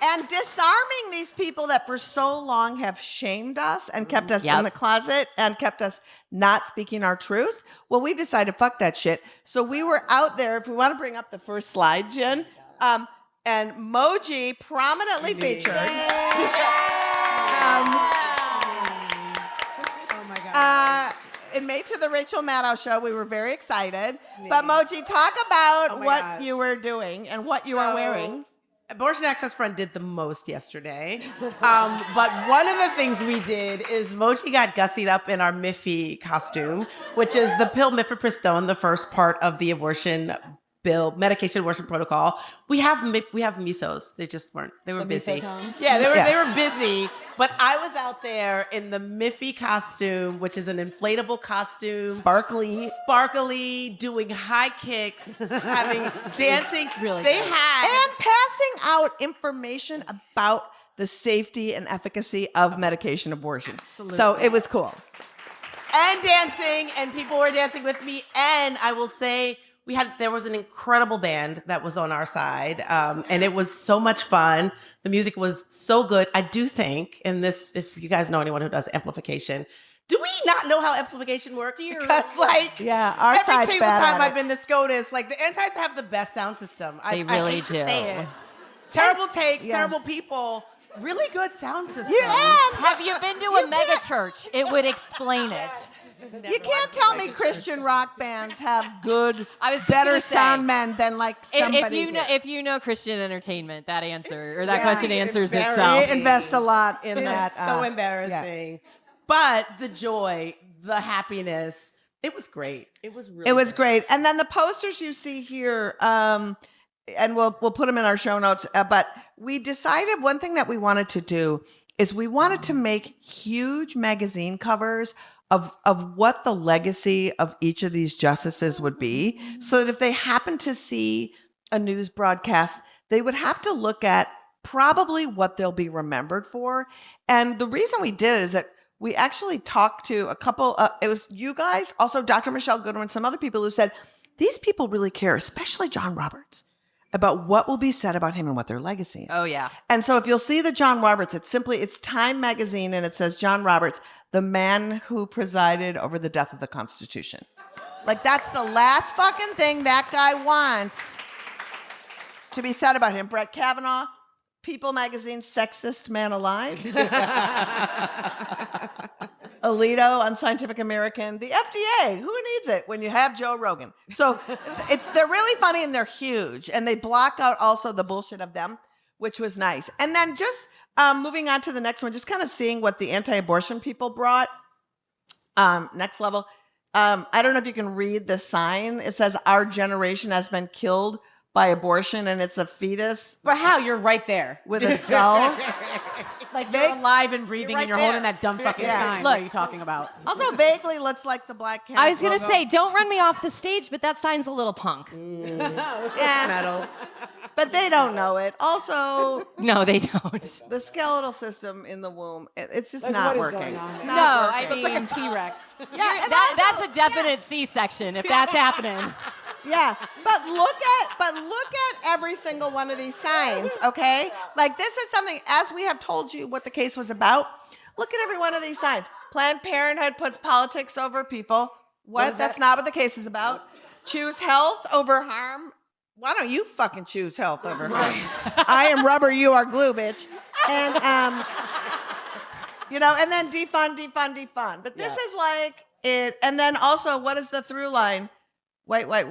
And disarming these people that for so long have shamed us and kept us in the closet and kept us not speaking our truth. Well, we decided, fuck that shit. So we were out there. If we want to bring up the first slide, Jen, and Moji prominently featured. Oh my God. It made to the Rachel Maddow show. We were very excited. But Moji, talk about what you were doing and what you are wearing. Abortion Access Front did the most yesterday. But one of the things we did is Moji got gussied up in our Miffy costume, which is the pill mifepristone, the first part of the abortion bill, medication abortion protocol. We have misos. They just weren't. They were busy. Yeah, they were busy. But I was out there in the Miffy costume, which is an inflatable costume. Sparkly, doing high kicks, having dancing. Really they good. had And passing out information about the safety and efficacy of medication abortion. Absolutely. So it was cool. and dancing, and people were dancing with me. And I will say, there was an incredible band that was on our side, and it was so much fun. The music was so good. I do think, and this, if you guys know anyone who does amplification, do we not know how amplification works? Because our every side's single bad time at I've it. been to SCOTUS, the antis have the best sound system. They I really hate to do. say it. Terrible takes, Yeah. terrible people, really good sound system. Have you been to a mega church? It would explain it. You can't tell me Christian rock bands have good, I was just better gonna say, sound men than somebody. If you know Christian entertainment, that answer or that very question answers embarrassing. itself. They invest a lot in It's that. so embarrassing. But the joy, the happiness, it was great. It was really It was good. great. And then the posters you see here, and we'll put them in our show notes. But we decided one thing that we wanted to do is we wanted to make huge magazine covers of what the legacy of each of these justices would be, so that if they happen to see a news broadcast, they would have to look at probably what they'll be remembered for. And the reason we did it is that we actually talked to a couple, it was you guys, also Dr. Michelle Goodwin, some other people who said, these people really care, especially John Roberts, about what will be said about him and what their legacy is. Oh yeah. And so if you'll see the John Roberts, it's Time Magazine, and it says John Roberts, the man who presided over the death of the Constitution. That's the last fucking thing that guy wants to be said about him. Brett Kavanaugh, People Magazine, sexiest man alive. Alito, Unscientific American, the FDA. Who needs it when you have Joe Rogan? So they're really funny and they're huge, and they block out also the bullshit of them, which was nice. And then just moving on to the next one, just kind of seeing what the anti-abortion people brought. Next level. I don't know if you can read the sign. It says, "Our generation has been killed by abortion," and it's a fetus But how? You're right there. with a skull. You're alive and breathing, and you're there. holding that dumb fucking Yeah. sign. Look. What are you talking about? Also vaguely looks like the Black Cat. I was gonna logo. say, don't run me off the stage, but that sign's a little punk. Yeah, Metal. but they don't know it. Also, No, they don't. the skeletal system in the womb, it's just not working. It's No, not I working. mean, T-Rex. Yeah, and that's a definite C-section if that's happening. yeah, but look at every single one of these signs, okay? This is something, as we have told you what the case was about. Look at every one of these signs. Planned Parenthood puts politics over people. What? That's not what the case is about. Choose health over harm. why don't you fucking choose health over her? I am rubber, you are glue, bitch. And, and then defund. But this is like it. And then also, what is the through line? Wait. But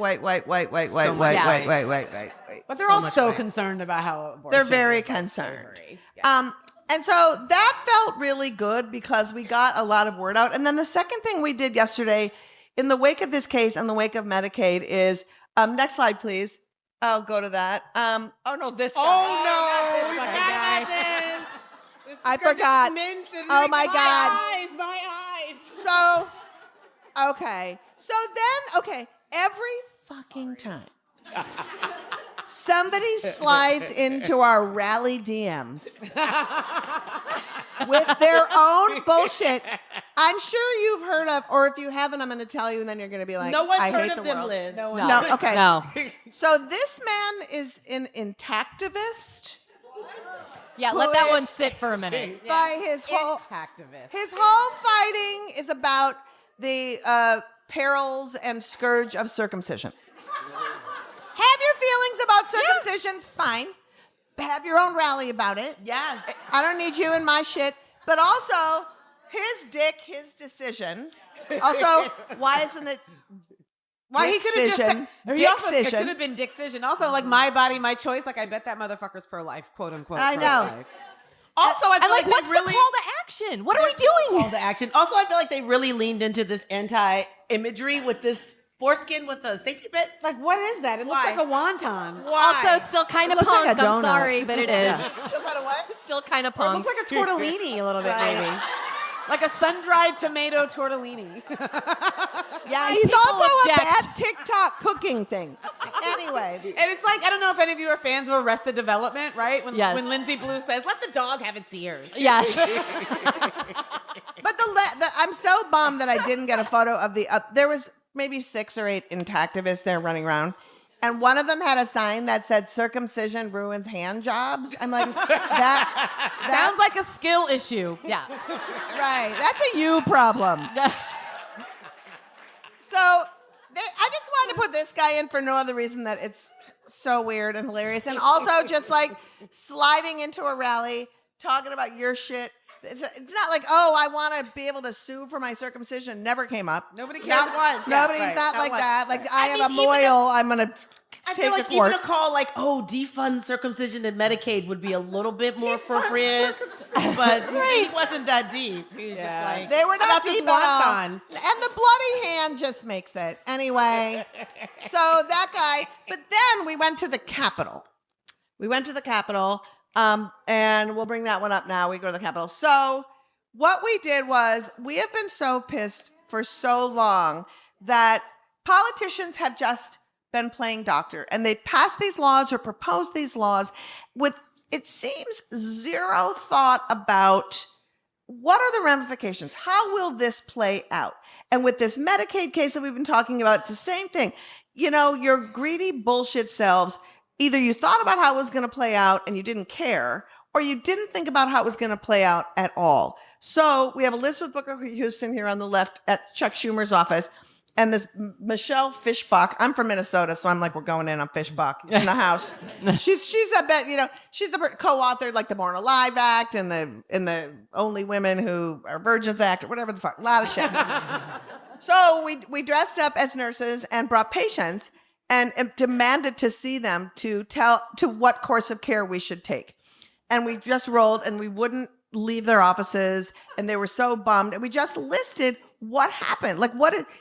they're all so concerned about how abortion they're very is, like, concerned. slavery. Yeah. And so that felt really good because we got a lot of word out. And then the second thing we did yesterday in the wake of this case, in the wake of Medicaid is, next slide, please. I'll go to that. Oh no, this guy. Oh no, we forgot about this. I forgot. Oh my God. My eyes. So, okay. Every fucking time somebody slides into our rally DMs with their own bullshit, I'm sure you've heard of, or if you haven't, I'm going to tell you, and then you're going to be like, No one's I heard hate of the them, world. Liz. No, okay. No. So this man is an intactivist. Yeah, Who let that is- one sit for a minute. By his whole Activist. his whole fighting is about the perils and scourge of circumcision. Have your feelings about circumcision, fine. Have your own rally about it. Yes. I don't need you in my shit. But also, his dick, his decision. Also, why isn't it Why he could have just said, it could Dick-cision. have been Dick-cision. Also, like, my body, my choice. Like, I bet that motherfucker's pro-life, quote unquote. I know. pro-life. Also, I feel And like, like what's they really the call to action? What are we call doing? to action. Also, I feel like they really leaned into this anti-imagery with this foreskin with a safety bit. Like, what is that? It looks Why? like a wonton. Also, still kind of It looks like punk. a I'm donut. sorry, but it is. Still kind of what? Still kind of Or it punk. looks like a tortellini a little bit, Right. maybe. Like a sun-dried tomato tortellini. Yeah, Like, he's people also a object. bad TikTok cooking thing. Anyway. And it's like, I don't know if any of you are fans of Arrested Development, right? Yes. When Lindsay Blue says, let the dog have its ears. Yes. But I'm so bummed that I didn't get a photo of the. There was maybe 6 or 8 intactivists there running around, and one of them had a sign that said "Circumcision ruins hand jobs." I'm like, that Sounds like a skill issue. Yeah. right. That's a you problem. So I just wanted to put this guy in for no other reason that it's so weird and hilarious, and also just like sliding into a rally talking about your shit. It's not like, oh, I want to be able to sue for my circumcision. Never came up. Nobody cares one. Nobody's right. not Not like one. that. Like I am mean, a even loyal. I'm gonna I take feel like to court. even a call like, oh, defund circumcision and Medicaid would be a little bit more appropriate. But it wasn't that deep. He was just like, They were "How not about this deep at all. wonton?" And the bloody hand just makes it. Anyway, so that guy. But then we went to the Capitol. And we'll bring that one up now. We go to the Capitol. So what we did was we have been so pissed for so long that politicians have just been playing doctor, and they passed these laws or proposed these laws with, it seems, zero thought about what are the ramifications? How will this play out? And with this Medicaid case that we've been talking about, it's the same thing. You know, your greedy bullshit selves, either you thought about how it was going to play out and you didn't care, or you didn't think about how it was going to play out at all. So we have Elizabeth Booker Houston here on the left at Chuck Schumer's office, and this Michelle Fishbach. I'm from Minnesota, so I'm like, we're going in on Fishbach in the house. She's a bit, you know, she's the co-author, like the Born Alive Act and the Only Women Who Are Virgins Act, or whatever the fuck, a lot of shit. So we dressed up as nurses and brought patients and demanded to see them to tell to what course of care we should take. And we just rolled, and we wouldn't leave their offices, and they were so bummed. And we just listed what happened. Like,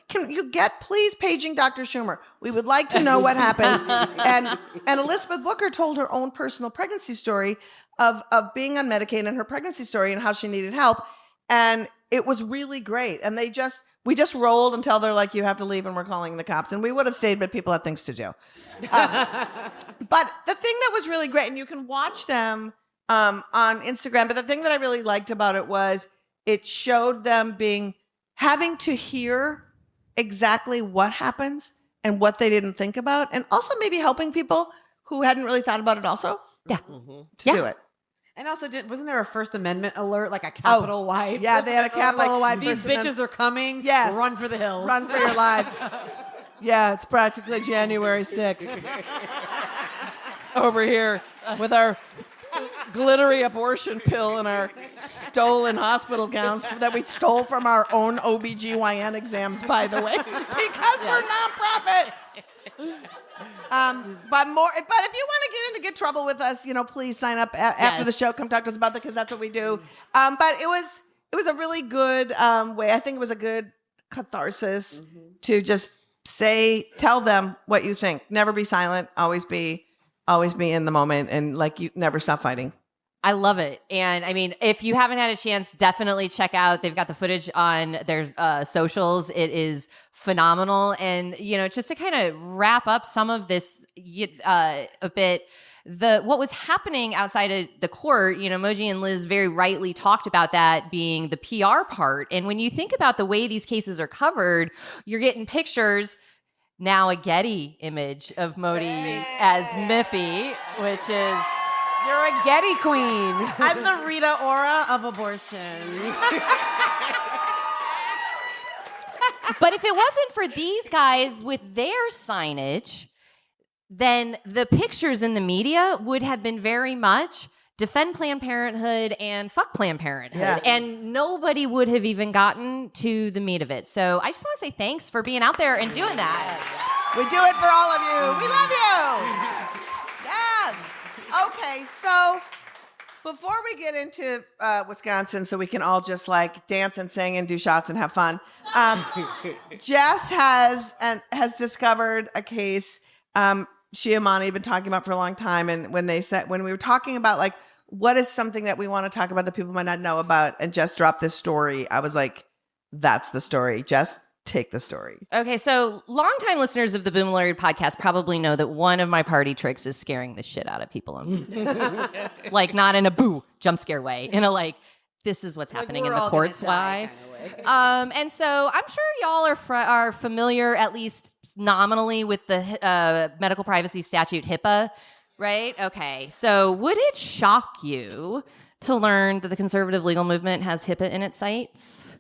can you please paging Dr. Schumer? We would like to know what happens. And Elizabeth Booker told her own personal pregnancy story of being on Medicaid and her pregnancy story and how she needed help. And it was really great. And we just rolled until they're like, you have to leave and we're calling the cops. And we would have stayed, but people had things to do. But the thing that was really great, and you can watch them on Instagram, but the thing that I really liked about it was it showed them having to hear exactly what happens and what they didn't think about, and also maybe helping people who hadn't really thought about it also to do it. And also, wasn't there a First Amendment alert, like a capital-wide? Yeah, First they had a Amendment alert, capital-wide These First bitches Amendment. are coming. Yes. Run for the hills. Run for your lives. Yeah, it's practically January 6th. over here with our glittery abortion pill and our stolen hospital gowns that we stole from our own OBGYN exams, by the way, because we're nonprofit. But if you want to get into good trouble with us, please sign up after the show. Come talk to us about that because that's what we do. But it was a really good way. I think it was a good catharsis to just tell them what you think. Never be silent. Always be in the moment, and you never stop fighting. I love it. And I mean, if you haven't had a chance, definitely check out. They've got the footage on their socials. It is phenomenal. And, just to kind of wrap up some of this a bit, what was happening outside of the court, Moji and Liz very rightly talked about that being the PR part. And when you think about the way these cases are covered, you're getting pictures. Now a Getty image of Modi as Miffy, which is... You're a Getty queen. I'm the Rita Ora of abortion. But if it wasn't for these guys with their signage, then the pictures in the media would have been very much defend Planned Parenthood and fuck Planned Parenthood. Yeah. And nobody would have even gotten to the meat of it. So I just want to say thanks for being out there and doing that. We do it for all of you. We love you. Yes. Okay, so before we get into Wisconsin, so we can all just dance and sing and do shots and have fun, Jess has discovered a case she and Imani have been talking about for a long time. And when we were talking about what is something that we want to talk about that people might not know about, and Jess dropped this story, I was like, that's the story. Jess, take the story. Okay, so longtime listeners of the Boom Lawyer podcast probably know that one of my party tricks is scaring the shit out of people. Not in a boo jump scare way, in a this is what's happening in the courts. Why? And so I'm sure y'all are familiar, at least nominally, with the medical privacy statute HIPAA, right? Okay, so would it shock you to learn that the conservative legal movement has HIPAA in its sights?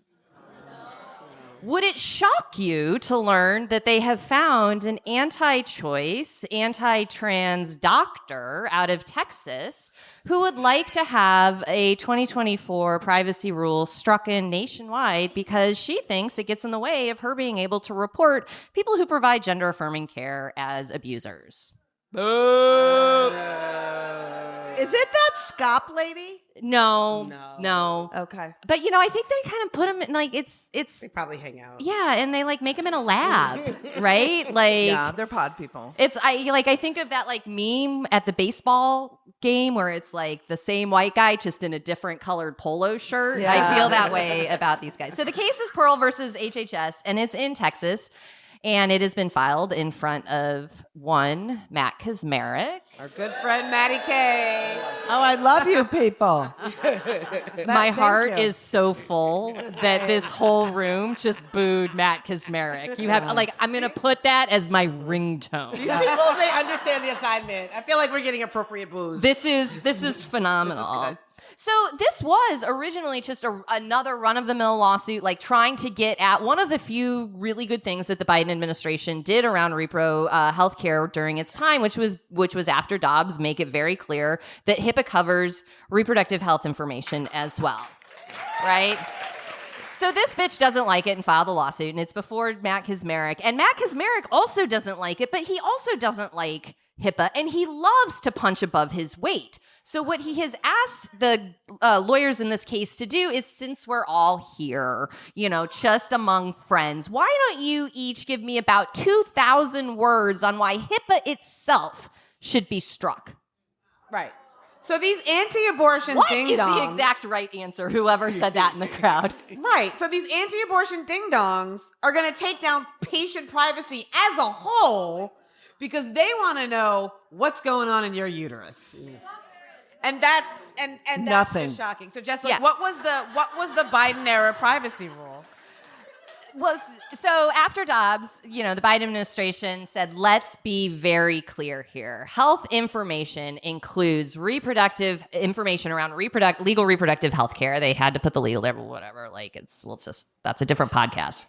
Would it shock you to learn that they have found an anti-choice, anti-trans doctor out of Texas who would like to have a 2024 privacy rule struck in nationwide because she thinks it gets in the way of her being able to report people who provide gender-affirming care as abusers? Boo! Is it that SCOP lady? No. Okay. But I think they kind of put him in it's They probably hang out. yeah, and they make him in a lab, right? Yeah, they're pod people. It's I think of that meme at the baseball game where it's the same white guy just in a different colored polo shirt. Yeah. I feel that way about these guys. So the case is Pearl versus HHS, and it's in Texas. And it has been filed in front of Matt Kaczmarek. Our good friend Maddie K. Oh, I love you people. My heart is so full that this whole room just booed Matt Kaczmarek. You have I'm gonna put that as my ringtone. These people, they understand the assignment. I feel like we're getting appropriate booze. This is phenomenal. This is good. So this was originally just another run-of-the-mill lawsuit, trying to get at one of the few really good things that the Biden administration did around repro healthcare during its time, which was after Dobbs make it very clear that HIPAA covers reproductive health information as well, right? So this bitch doesn't like it and filed a lawsuit, and it's before Matt Kaczmarek. And Matt Kaczmarek also doesn't like it, but he also doesn't like HIPAA, and he loves to punch above his weight. So what he has asked the lawyers in this case to do is, since we're all here, just among friends, why don't you each give me about 2,000 words on why HIPAA itself should be struck? Right. So these anti-abortion What ding-dongs. is the exact right answer, whoever said that in the crowd? Right. So these anti-abortion ding-dongs are going to take down patient privacy as a whole because they want to know what's going on in your uterus. And that's Nothing. just shocking. So Jess, Yeah. what was the Biden era privacy rule? So after Dobbs, the Biden administration said, let's be very clear here. Health information includes reproductive information around legal reproductive health care. They had to put the legal there, whatever. That's a different podcast.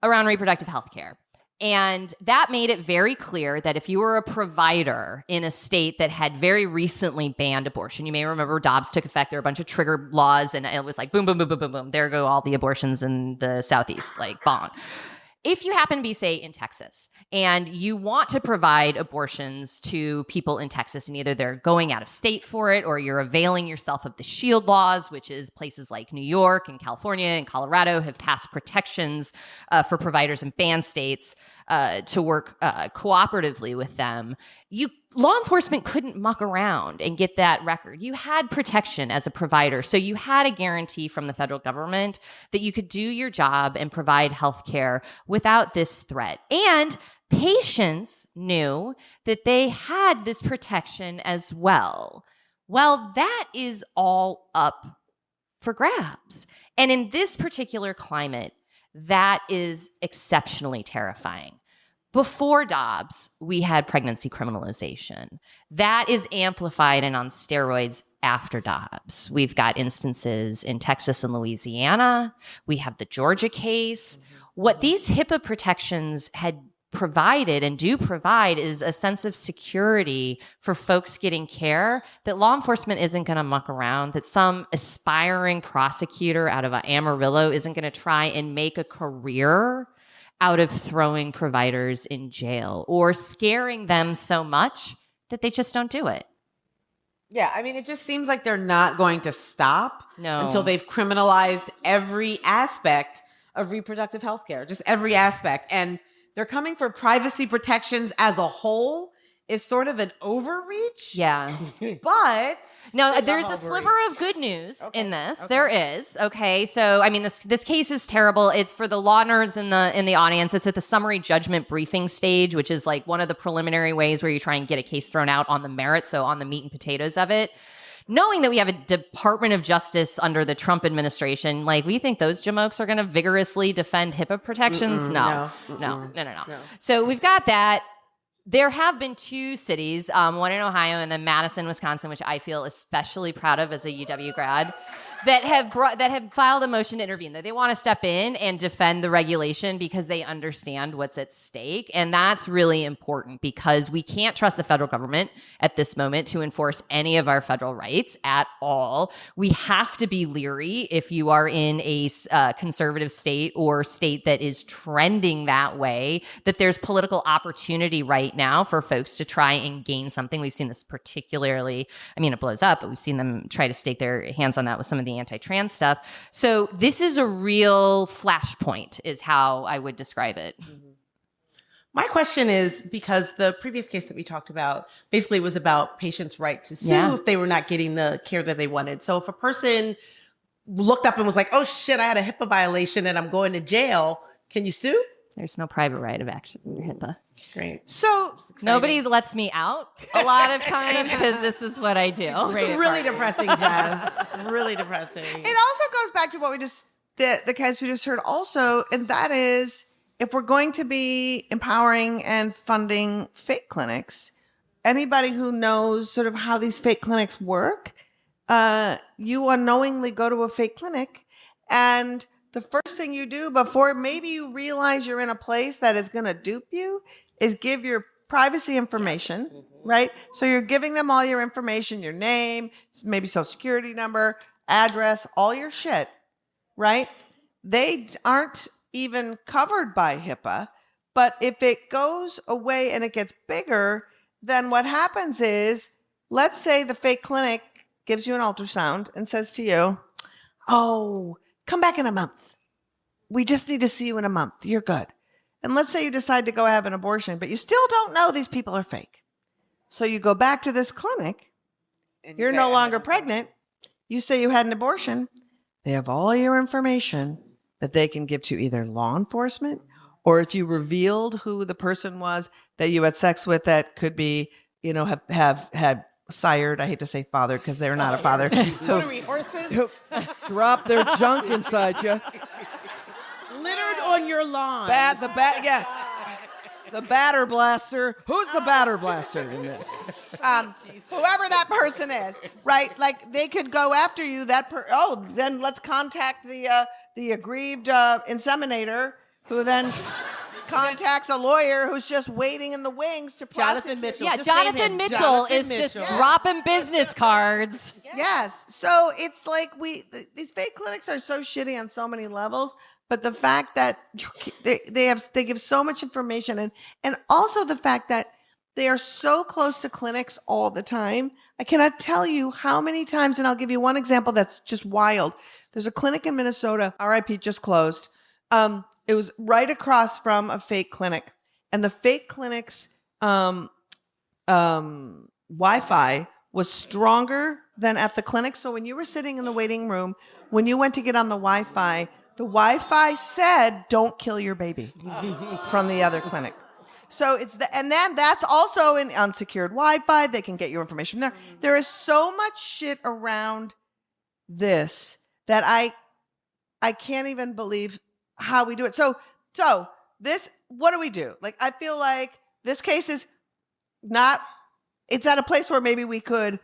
Around reproductive health care. And that made it very clear that if you were a provider in a state that had very recently banned abortion, you may remember Dobbs took effect. There were a bunch of trigger laws, and it was like boom, boom, boom, boom, boom, boom. There go all the abortions in the Southeast, like bong. If you happen to be, say, in Texas, and you want to provide abortions to people in Texas, and either they're going out of state for it, or you're availing yourself of the SHIELD laws, which is places like New York and California and Colorado have passed protections for providers in banned states to work cooperatively with them. Law enforcement couldn't muck around and get that record. You had protection as a provider. So you had a guarantee from the federal government that you could do your job and provide health care without this threat. And patients knew that they had this protection as well. Well, that is all up for grabs. And in this particular climate, that is exceptionally terrifying. Before Dobbs, we had pregnancy criminalization. That is amplified and on steroids after Dobbs. We've got instances in Texas and Louisiana. We have the Georgia case. What these HIPAA protections had provided and do provide is a sense of security for folks getting care, that law enforcement isn't going to muck around, that some aspiring prosecutor out of Amarillo isn't going to try and make a career out of throwing providers in jail or scaring them so much that they just don't do it. Yeah, I mean, it just seems like they're not going to stop until they've criminalized every aspect of reproductive health care, just every aspect. And they're coming for privacy protections as a whole is sort of an overreach. Yeah. But no, there's a sliver of good news in this. Okay. There is. Okay. So, I mean, this case is terrible. It's for the law nerds in the audience. It's at the summary judgment briefing stage, which is like one of the preliminary ways where you try and get a case thrown out on the merits, so on the meat and potatoes of it. Knowing that we have a Department of Justice under the Trump administration, like, we think those jamokes are going to vigorously defend HIPAA protections? No. So we've got that. There have been two cities, one in Ohio and then Madison, Wisconsin, which I feel especially proud of as a UW grad, that have filed a motion to intervene, that they want to step in and defend the regulation because they understand what's at stake. And that's really important because we can't trust the federal government at this moment to enforce any of our federal rights at all. We have to be leery if you are in a conservative state or state that is trending that way, that there's political opportunity right now for folks to try and gain something. We've seen this particularly, I mean, it blows up, but we've seen them try to stake their hands on that with some of the anti-trans stuff. So this is a real flashpoint is how I would describe it. My question is, because the previous case that we talked about basically was about patients' right to sue if they were not getting the care that they wanted. So if a person looked up and was like, oh shit, I had a HIPAA violation and I'm going to jail, can you sue? There's no private right of action under HIPAA. Great. So nobody lets me out a lot of times because this is what I do. It's really depressing, Jess. Really depressing. It also goes back to what we just, the case we just heard also, and that is, if we're going to be empowering and funding fake clinics, anybody who knows sort of how these fake clinics work, you unknowingly go to a fake clinic, and the first thing you do before maybe you realize you're in a place that is going to dupe you is give your privacy information, right? So you're giving them all your information, your name, maybe social security number, address, all your shit, right? They aren't even covered by HIPAA, but if it goes away and it gets bigger, then what happens is, let's say the fake clinic gives you an ultrasound and says to you, oh, come back in a month. We just need to see you in a month. You're good. And let's say you decide to go have an abortion, but you still don't know these people are fake. So you go back to this clinic. And you're no longer pregnant. You say you had an abortion. They have all your information that they can give to either law enforcement, or if you revealed who the person was that you had sex with that could be, you know, have had sired, I hate to say father because they're not a father. What are we, horses? Drop their junk inside you. Littered on your lawn. Yeah. The batter blaster. Who's the batter blaster in this? Whoever that person is, right? Like, they could go after you. Then let's contact the aggrieved inseminator, who then contacts a lawyer who's just waiting in the wings to Jonathan prosecute. Mitchell. Yeah, Just name Jonathan him. Mitchell Jonathan is just Mitchell. dropping business cards. Yes. So it's like these fake clinics are so shitty on so many levels, but the fact that they give so much information and also the fact that they are so close to clinics all the time. I cannot tell you how many times, and I'll give you one example that's just wild. There's a clinic in Minnesota, RIP, just closed. It was right across from a fake clinic, and the fake clinic's Wi-Fi was stronger than at the clinic. So when you were sitting in the waiting room, when you went to get on the Wi-Fi said, "Don't kill your baby," from the other clinic. So and then that's also an unsecured Wi-Fi. They can get your information there. There is so much shit around this that I can't even believe how we do it. So this, what do we do? Like, I feel like this case is not, it's at a place where maybe we could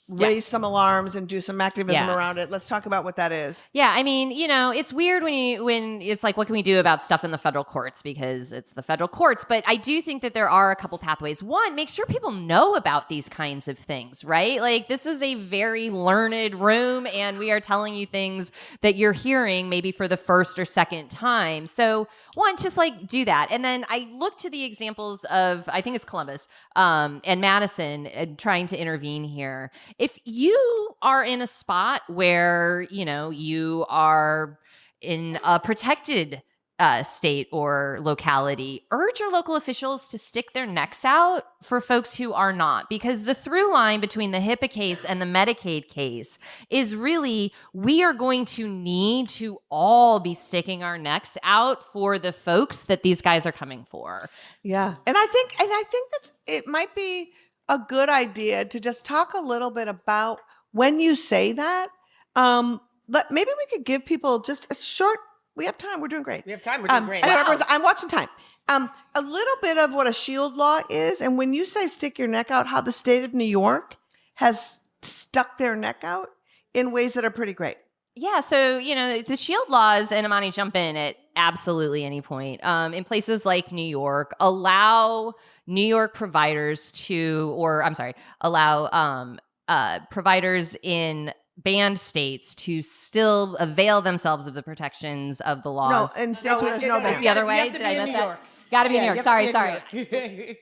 raise some alarms and do some activism around it. Let's talk about what that is. Yeah, I mean, it's weird when it's like, what can we do about stuff in the federal courts, because it's the federal courts. But I do think that there are a couple pathways. One, make sure people know about these kinds of things, right? Like, this is a very learned room, and we are telling you things that you're hearing maybe for the first or second time. So one, just like do that. And then I look to the examples of, I think it's Columbus and Madison trying to intervene here. If you are in a spot where, you are in a protected state or locality, urge your local officials to stick their necks out for folks who are not. Because the through line between the HIPAA case and the Medicaid case is really, we are going to need to all be sticking our necks out for the folks that these guys are coming for. Yeah. And I think that it might be a good idea to just talk a little bit about when you say that. Maybe we could give people just a short, we have time, we're doing great. We have time, we're doing great. I'm watching time. A little bit of what a shield law is, and when you say stick your neck out, how the state of New York has stuck their neck out in ways that are pretty great. Yeah, so, the shield laws, and Imani, jump in at absolutely any point, in places like New York, allow New York providers allow providers in banned states to still avail themselves of the protections of the laws. No, in states where there's no ban. It's the other way? Did I miss that? Got to be in New York. Sorry.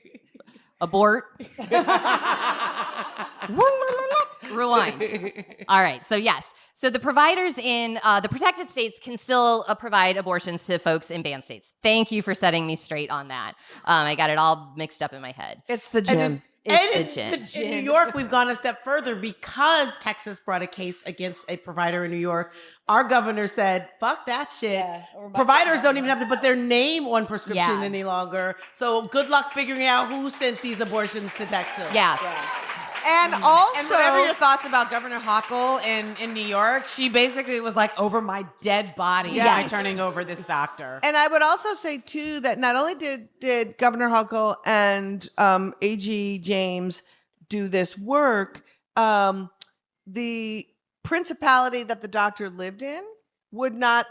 Abort. Rewind. All right. So yes. So the providers in the protected states can still provide abortions to folks in banned states. Thank you for setting me straight on that. I got it all mixed up in my head. It's the gin. It's the gin. In New York, we've gone a step further because Texas brought a case against a provider in New York. Our governor said, fuck that shit. Yeah, providers don't even have to put their name on prescription any longer. So good luck figuring out who sent these abortions to Texas. Yes. And also, and whatever your thoughts about Governor Hochul in New York, she basically was like, over my dead body, by turning over this doctor. And I would also say too that not only did Governor Hochul and AG James do this work, the principality that the doctor lived in would not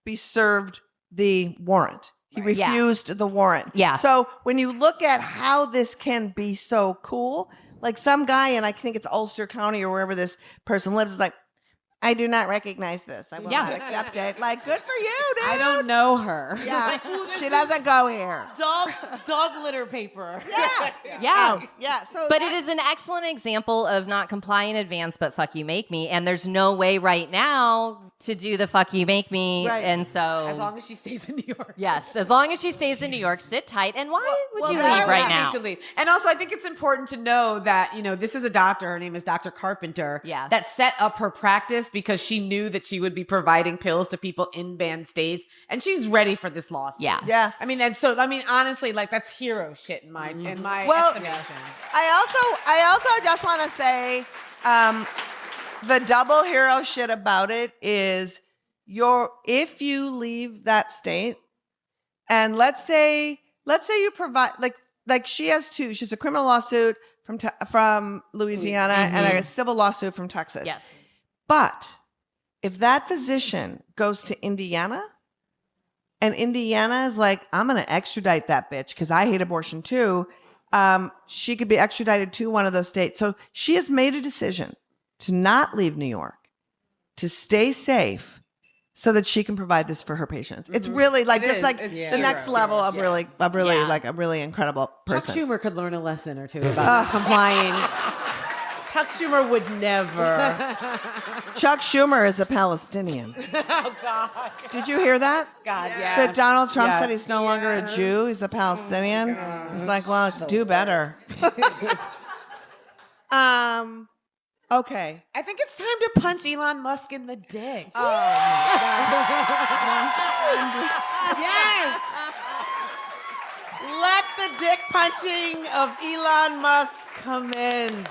be served the warrant. He refused the warrant. Yeah. So when you look at how this can be so cool, like some guy in, I think it's Ulster County or wherever this person lives, is like, I do not recognize this. I will not accept it. Like, good for you, dude. I don't know her. Yeah, she doesn't go here. Dog litter paper. Yeah. Yeah. So, but it is an excellent example of not comply in advance, but fuck you make me. And there's no way right now to do the fuck you make me. Right. And so, As long as she stays in New York. yes, as long as she stays in New York, sit tight. And why would you well, leave that right would now? To leave. And also, I think it's important to know that, this is a doctor. Her name is Dr. Carpenter. Yeah. That set up her practice because she knew that she would be providing pills to people in banned states. And she's ready for this lawsuit. Yeah. yeah. Honestly, like, that's hero shit in my Well, estimation. I also just want to say, the double hero shit about it is if you leave that state, and let's say you provide like she has two. She's a criminal lawsuit from Louisiana and a civil lawsuit from Texas. Yes. But if that physician goes to Indiana, And Indiana is like, I'm going to extradite that bitch because I hate abortion too. She could be extradited to one of those states. So she has made a decision to not leave New York, to stay safe so that she can provide this for her patients. It's really like It just is. like It's the next level of really Yeah. like a really incredible Chuck person. Schumer could learn a lesson or two about complying. Chuck Schumer would never. Chuck Schumer is a Palestinian. Oh, God. Did you hear that? God, yeah. That Donald Trump Yes. said he's no longer a Jew, he's a Palestinian. He's like, well, do better. Okay. I think it's time to punch Elon Musk in the dick. Oh, Yes! Let the dick punching of Elon Musk commence.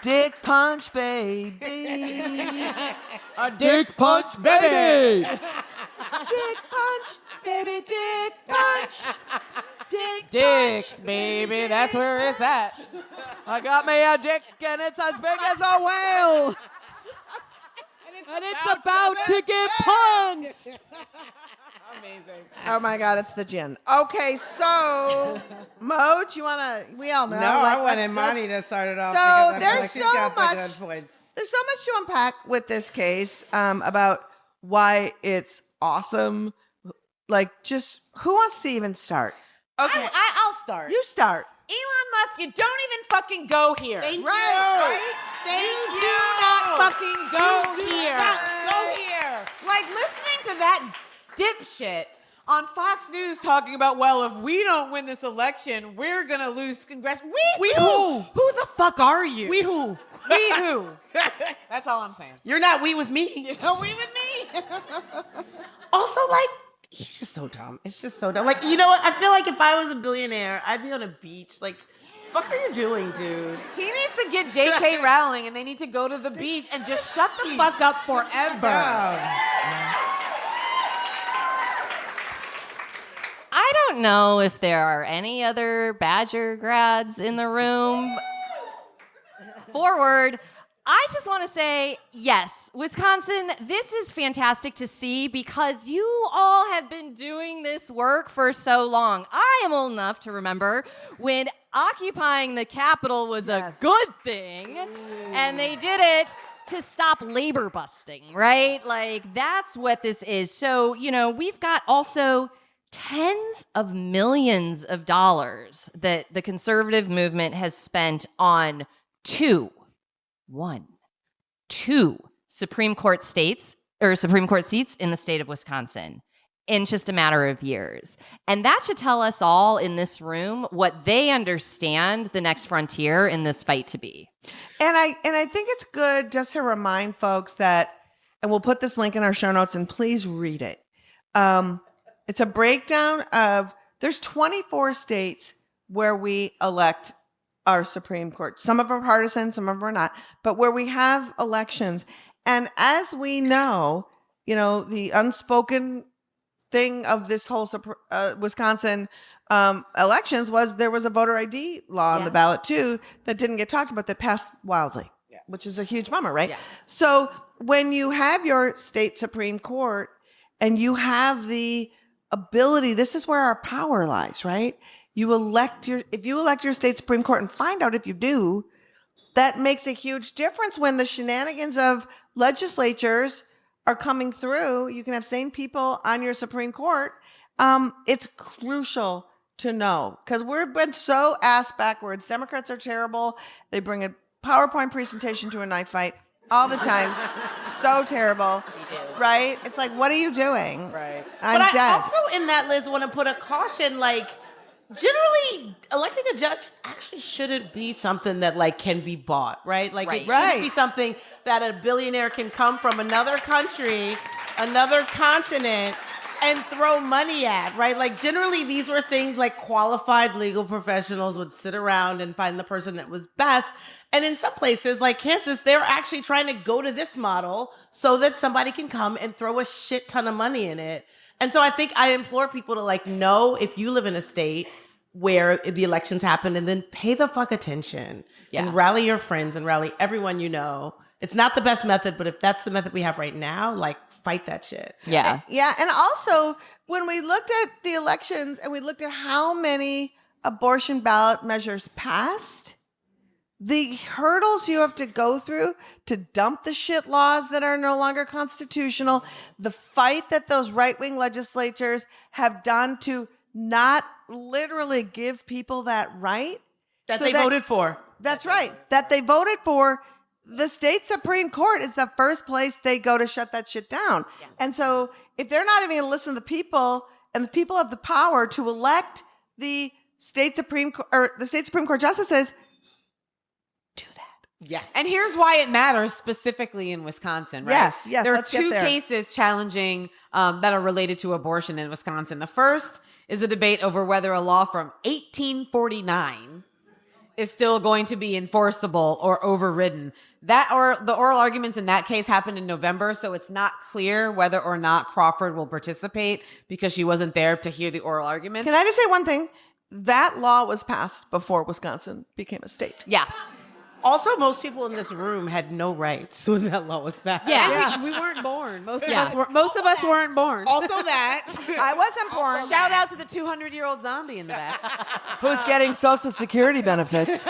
dick punch, baby. A dick punch, baby! Dick punch, baby, dick punch. Dick Dicks, punch, baby, that's where it's at. I got me a dick and it's as big as a whale. And it's about to get punched. Amazing. Oh my God, it's the gin. Okay, so Moj, you wanna? We all know. No, like, I want let's- Imani let's- to start it off. So because I feel there's like she's so got the much- good points. There's so much to unpack with this case about why it's awesome. Like, just who wants to even start? Okay. I'll start. You start. Elon Musk, you don't even fucking go here. Thank right? you. Thank You you. do not fucking go You do here. not go here. Like listening to that dipshit on Fox News talking about, well, if we don't win this election, we're gonna lose Congress. We who? Who the fuck are you? We who? We who? That's all I'm saying. You're not we with me. You know we with me. Also, like, he's just so dumb. It's just so dumb. Like, you know what? I feel like if I was a billionaire, I'd be on a beach. Like, fuck are you doing, dude? He needs to get J.K. Rowling and they need to go to the beach and just shut the fuck up forever. I don't know if there are any other Badger grads in the room. Forward. I just want to say, yes, Wisconsin, this is fantastic to see because you all have been doing this work for so long. I am old enough to remember when occupying the Capitol was a good thing, and they did it to stop labor busting, right? Like, that's what this is. So, you know, we've got also tens of millions of dollars that the conservative movement has spent on two Supreme Court seats in the state of Wisconsin in just a matter of years. And that should tell us all in this room what they understand the next frontier in this fight to be. And I think it's good just to remind folks that, and we'll put this link in our show notes and please read it. It's a breakdown of, there's 24 states where we elect our Supreme Court. Some of them are partisan, some of them are not, but where we have elections. And as we know, you know, the unspoken thing of this whole Wisconsin elections was there was a voter ID law on the ballot too that didn't get talked about, that passed wildly, which is a huge bummer, right? Yeah. So when you have your state Supreme Court and you have the ability, this is where our power lies, right? If you elect your state Supreme Court and find out if you do, that makes a huge difference when the shenanigans of legislatures are coming through. You can have sane people on your Supreme Court. It's crucial to know because we've been so ass backwards. Democrats are terrible. They bring a PowerPoint presentation to a knife fight all the time. So terrible. Right? It's like, what are you doing? Right. I'm but Jess. I also, in that, Liz, want to put a caution, like, generally, electing a judge actually shouldn't be something that, like, can be bought, right? Like, it shouldn't be something that a billionaire can come from another country, another continent, and throw money at, right? Like, generally, these were things like qualified legal professionals would sit around and find the person that was best. And in some places, like Kansas, they're actually trying to go to this model so that somebody can come and throw a shit ton of money in it. And so I think I implore people to, like, know if you live in a state where the elections happen, and then pay the fuck attention and rally your friends and rally everyone you know It's not the best method, but if that's the method we have right now, like, fight that shit. Yeah. Yeah, and also when we looked at the elections and we looked at how many abortion ballot measures passed, the hurdles you have to go through to dump the shit laws that are no longer constitutional, the fight that those right-wing legislatures have done to not literally give people that right. That they voted for. That's right. That they voted for. The state Supreme Court is the first place they go to shut that shit down. Yeah. And so if they're not even going to listen to the people, and the people have the power to elect the state Supreme Court justices, do that. Yes. And here's why it matters specifically in Wisconsin, right? Yes. There are two cases challenging that are related to abortion in Wisconsin. The first is a debate over whether a law from 1849 is still going to be enforceable or overridden. The oral arguments in that case happened in November, so it's not clear whether or not Crawford will participate because she wasn't there to hear the oral argument. Can I just say one thing? That law was passed before Wisconsin became a state. Yeah. Also, most people in this room had no rights when that law was passed. Yeah. We weren't born. Most of Yeah. us weren't born. Also that. I wasn't born. Shout out to the 200-year-old zombie in the back. Who's getting Social Security benefits?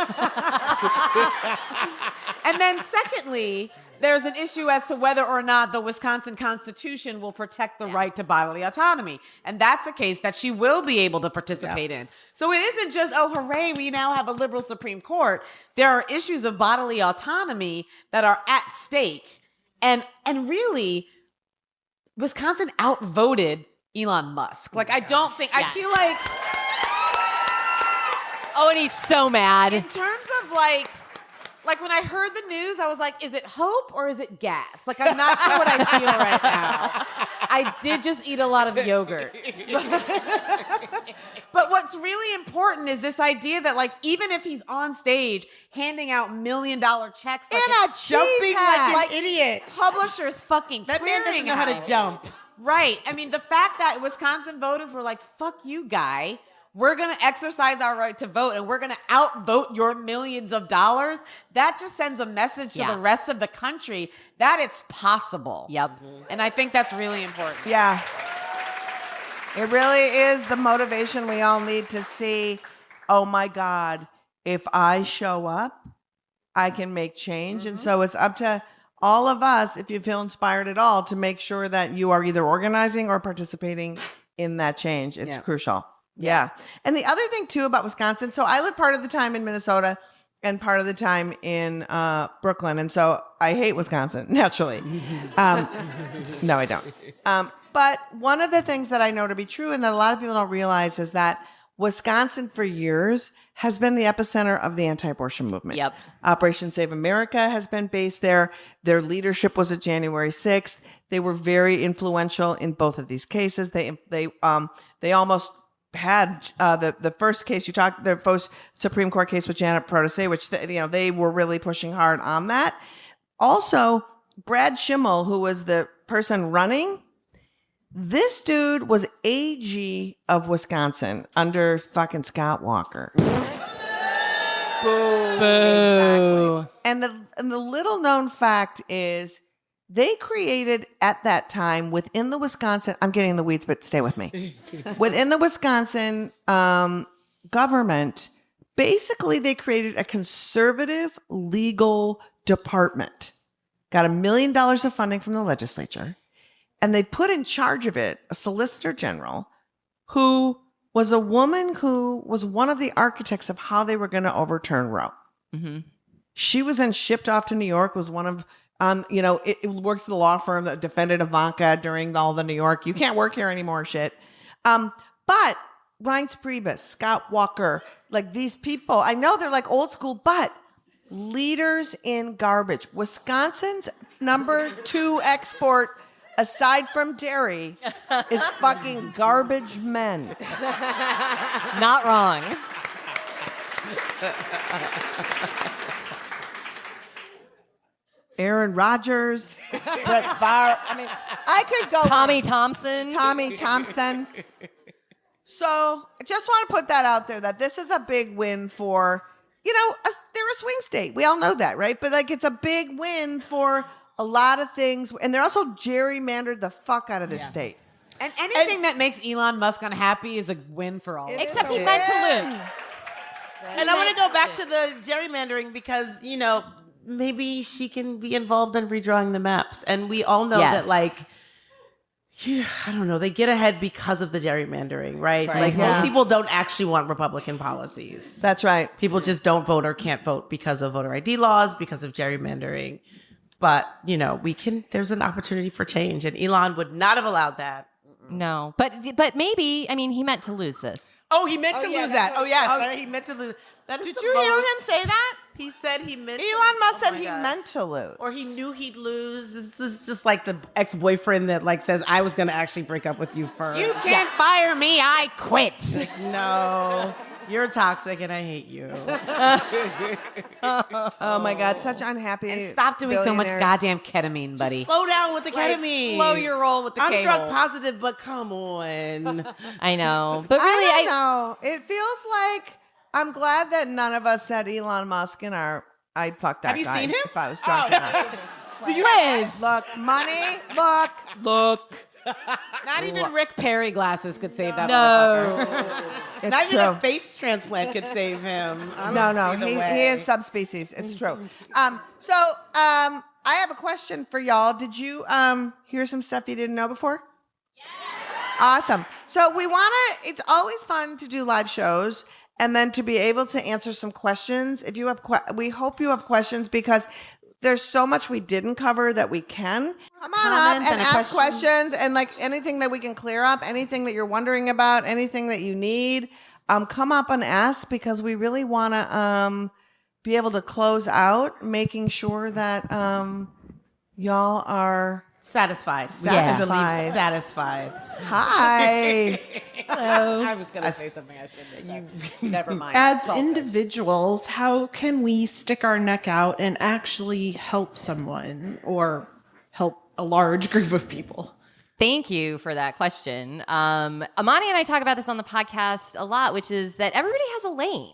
And then secondly, there's an issue as to whether or not the Wisconsin Constitution will protect the right to bodily autonomy. And that's a case that she will be able to participate in. So it isn't just, oh, hooray, we now have a liberal Supreme Court. There are issues of bodily autonomy that are at stake. And really, Wisconsin outvoted Elon Musk. Like, I don't think, I feel like... Oh, and he's so mad. In terms of like when I heard the news, I was like, is it hope or is it gas? Like, I'm not sure what I feel right now. I did just eat a lot of yogurt. But what's really important is this idea that, like, even if he's on stage handing out $1 million checks, like, And a jumping like an idiot. publishers fucking That man doesn't know how to clearinghouse. jump. Right. I mean, the fact that Wisconsin voters were like, fuck you, guy. We're going to exercise our right to vote and we're going to outvote your millions of dollars. That just sends a message to the rest of the country that it's possible. Yep. And I think that's really important. Yeah. It really is the motivation we all need to see, oh my God, if I show up, I can make change. And so it's up to all of us, if you feel inspired at all, to make sure that you are either organizing or participating in that change. It's crucial. Yeah. And the other thing too about Wisconsin, so I live part of the time in Minnesota and part of the time in Brooklyn. And so I hate Wisconsin, naturally. No, I don't. But one of the things that I know to be true and that a lot of people don't realize is that Wisconsin for years has been the epicenter of the anti-abortion movement. Yep. Operation Save America has been based there. Their leadership was at January 6th. They were very influential in both of these cases. They almost had the first case you talked, their first Supreme Court case with Janet Protese, which they were really pushing hard on that. Also, Brad Schimmel, who was the person running, this dude was AG of Wisconsin under fucking Scott Walker. Boom. Exactly. And the little known fact is they created at that time within the Wisconsin, I'm getting in the weeds, but stay with me. Within the Wisconsin government, basically they created a conservative legal department, got $1 million of funding from the legislature, and they put in charge of it a solicitor general who was a woman who was one of the architects of how they were going to overturn Roe. Mm-hmm. She was then shipped off to New York, was one of it works at the law firm that defended Ivanka during all the New York, you can't work here anymore shit. But Reince Priebus, Scott Walker, like these people, I know they're like old school, but leaders in garbage. Wisconsin's number 2 export, aside from dairy, is fucking garbage men. Not wrong. Aaron Rodgers, Brett Favre. I mean, I could go. Tommy Thompson. So I just want to put that out there that this is a big win for, there they're a swing state. We all know that, right? But like, it's a big win for a lot of things. And they're also gerrymandered the fuck out of this state. And anything that makes Elon Musk unhappy is a win for all. Except he meant to lose. And I want to go back to the gerrymandering because, maybe she can be involved in redrawing the maps. And we all know that, like, I don't know, they get ahead because of the gerrymandering, right? Like, most people don't actually want Republican policies. That's right. People just don't vote or can't vote because of voter ID laws, because of gerrymandering. But, there's an opportunity for change. And Elon would not have allowed that. No, but maybe, he meant to lose this. Oh, he meant to lose that. Oh, yes. Sorry, he meant to lose. Did you hear him say that? He said he meant Elon Musk said he meant to lose. Or he knew he'd lose. This is just like the ex-boyfriend that like says, I was going to actually break up with you first. You can't fire me. I quit. No. You're toxic and I hate you. Oh my God, such unhappy. And stop doing so much goddamn ketamine, buddy. Slow down with the ketamine. Slow your roll with the I'm cable. drug positive, but come on. I know. But really, I don't know. It feels like I'm glad that none of us said Elon Musk in our I'd fuck that Have you guy seen him? if I was drunk enough. Liz. Look, money, look. Not even Rick Perry glasses could save that No. motherfucker. It's Not true. even a face transplant could save him. I No, don't see the he way. is subspecies. It's true. I have a question for y'all. Did you hear some stuff you didn't know before? Yeah. Awesome. So it's always fun to do live shows and then to be able to answer some questions. If you have, we hope you have questions because there's so much we didn't cover that we can. Come on up and ask questions and like anything that we can clear up, anything that you're wondering about, anything that you need, come up and ask because we really want to be able to close out, making sure that y'all are Satisfied. Yeah. Satisfied. Hi. Hello. I was going to say something I shouldn't have said. Never mind. As individuals, how can we stick our neck out and actually help someone or help a large group of people? Thank you for that question. Imani and I talk about this on the podcast a lot, which is that everybody has a lane.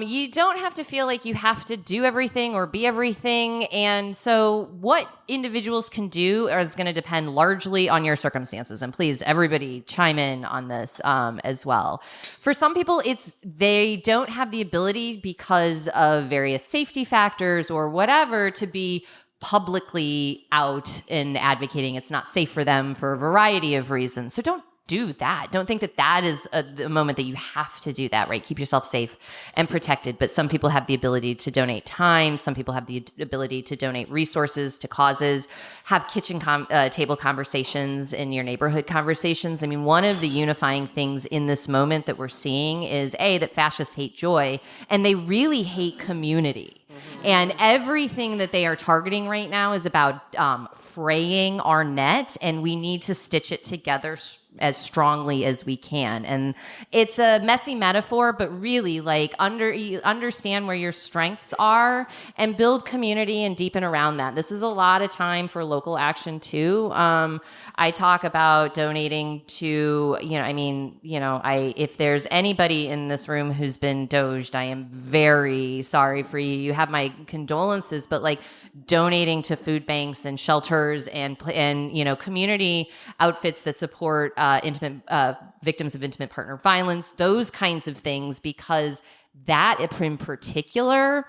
You don't have to feel like you have to do everything or be everything. And so what individuals can do is going to depend largely on your circumstances. And please, everybody chime in on this as well. For some people, they don't have the ability because of various safety factors or whatever to be publicly out and advocating. It's not safe for them for a variety of reasons. So don't do that. Don't think that is the moment that you have to do that, right? Keep yourself safe and protected. But some people have the ability to donate time. Some people have the ability to donate resources to causes, have kitchen table conversations in your neighborhood conversations. I mean, one of the unifying things in this moment that we're seeing is that fascists hate joy and they really hate community. And everything that they are targeting right now is about fraying our net, and we need to stitch it together as strongly as we can. And it's a messy metaphor, but really, like, understand where your strengths are and build community and deepen around that. This is a lot of time for local action too. I talk about donating to, if there's anybody in this room who's been doged, I am very sorry for you. You have my condolences, but like donating to food banks and shelters and community outfits that support victims of intimate partner violence, those kinds of things, because that in particular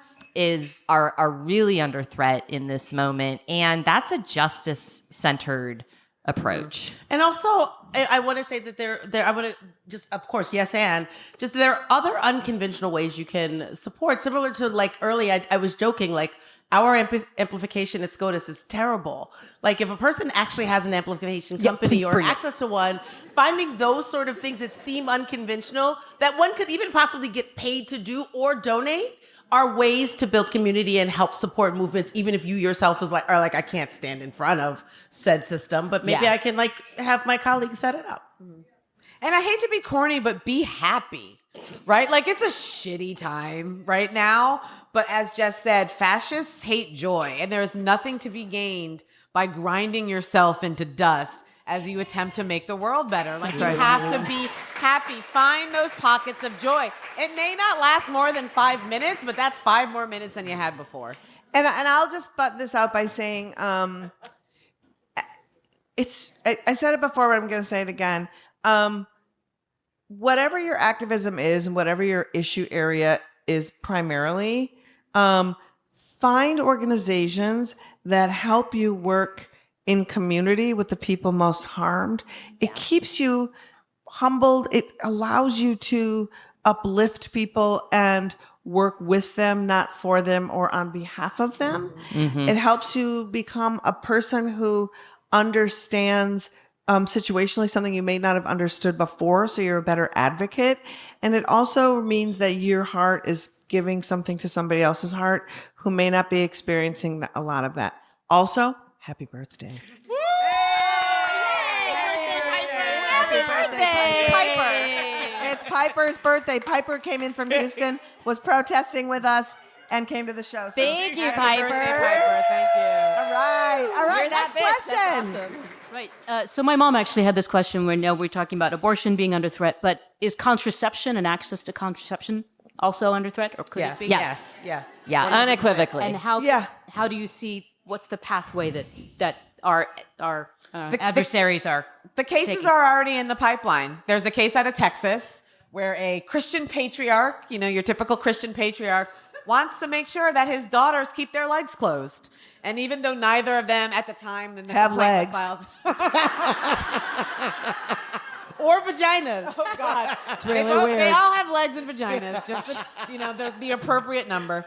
are really under threat in this moment. And that's a justice-centered approach. And also, I want to say that I want to just, of course, yes, and just there are other unconventional ways you can support. Similar to like early, I was joking, like our amplification at SCOTUS is terrible. Like if a person actually has an amplification company or access to one, finding those sort of things that seem unconventional, that one could even possibly get paid to do or donate, are ways to build community and help support movements, even if you yourself are like, I can't stand in front of said system, but maybe I can like have my colleagues set it up. And I hate to be corny, but be happy, right? Like it's a shitty time right now. But as Jess said, fascists hate joy, and there's nothing to be gained by grinding yourself into dust as you attempt to make the world better. Like you have to be happy. Find those pockets of joy. It may not last more than 5 minutes, but that's 5 more minutes than you had before. And I'll just butt this out by saying, I said it before, but I'm going to say it again. Whatever your activism is and whatever your issue area is primarily, find organizations that help you work in community with the people most harmed. It keeps you humbled. It allows you to uplift people and work with them, not for them or on behalf of them. It helps you become a person who understands situationally something you may not have understood before, so you're a better advocate. And it also means that your heart is giving something to somebody else's heart who may not be experiencing a lot of that. Also, happy birthday. Happy birthday, Piper. It's Piper's birthday. Piper came in from Houston, was protesting with us, and came to the show. So Thank you, Happy Piper. birthday, Piper. Thank you. All right. Next question. Right. So my mom actually had this question when we're talking about abortion being under threat, but is contraception and access to contraception also under threat, or could it be? Yes. Yeah, unequivocally. And how do you see, what's the pathway that our adversaries are The cases taking? are already in the pipeline. There's a case out of Texas where a Christian patriarch, your typical Christian patriarch, wants to make sure that his daughters keep their legs closed. And even though neither of them at the time the Have complaint was legs. filed, Or vaginas. oh God, It's really they weird. all have legs and vaginas, just the appropriate number.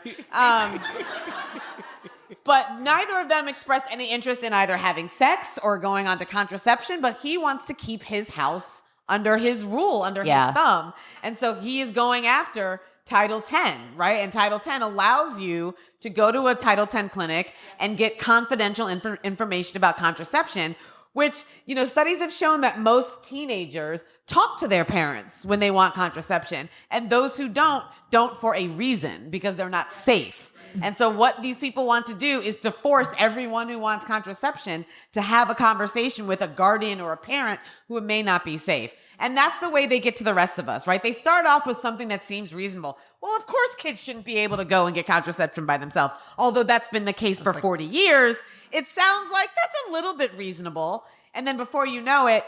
But neither of them expressed any interest in either having sex or going on to contraception. But he wants to keep his house under his rule, under his thumb, and so he is going after Title 10, right? And Title 10 allows you to go to a Title 10 clinic and get confidential information about contraception, which, studies have shown that most teenagers talk to their parents when they want contraception. And those who don't for a reason, because they're not safe. And so what these people want to do is to force everyone who wants contraception to have a conversation with a guardian or a parent who may not be safe. And that's the way they get to the rest of us, right? They start off with something that seems reasonable. Well, of course, kids shouldn't be able to go and get contraception by themselves. Although that's been the case for 40 years, it sounds like that's a little bit reasonable. And then before you know it,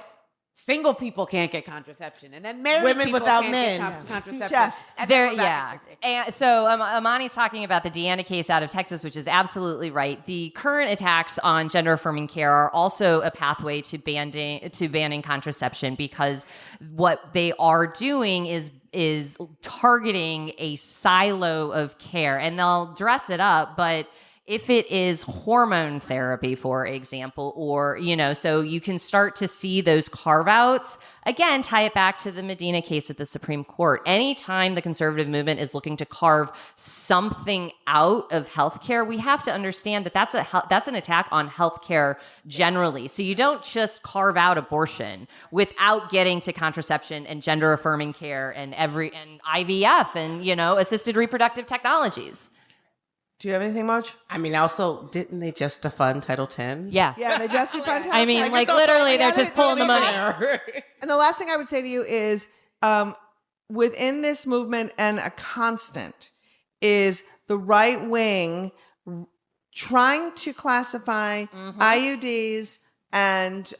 single people can't get contraception, and then married Women people without can't men. get contraception. Jess. And then There, we're back yeah. at 60. And so Imani's talking about the Deanna case out of Texas, which is absolutely right. The current attacks on gender affirming care are also a pathway to banning contraception, because what they are doing is targeting a silo of care, and they'll dress it up, but if it is hormone therapy, for example, or, so you can start to see those carve outs. Again, tie it back to the Medina case at the Supreme Court. Anytime the conservative movement is looking to carve something out of healthcare, we have to understand that that's an attack on healthcare generally. So you don't just carve out abortion without getting to contraception and gender affirming care and IVF and, assisted reproductive technologies. Do you have anything, Moj? I mean, also, didn't they just defund Title 10? Yeah. Yeah, they just defund I mean, literally, they're just pulling the money. And the last thing I would say to you is, within this movement, and a constant, is the right wing trying to classify IUDs and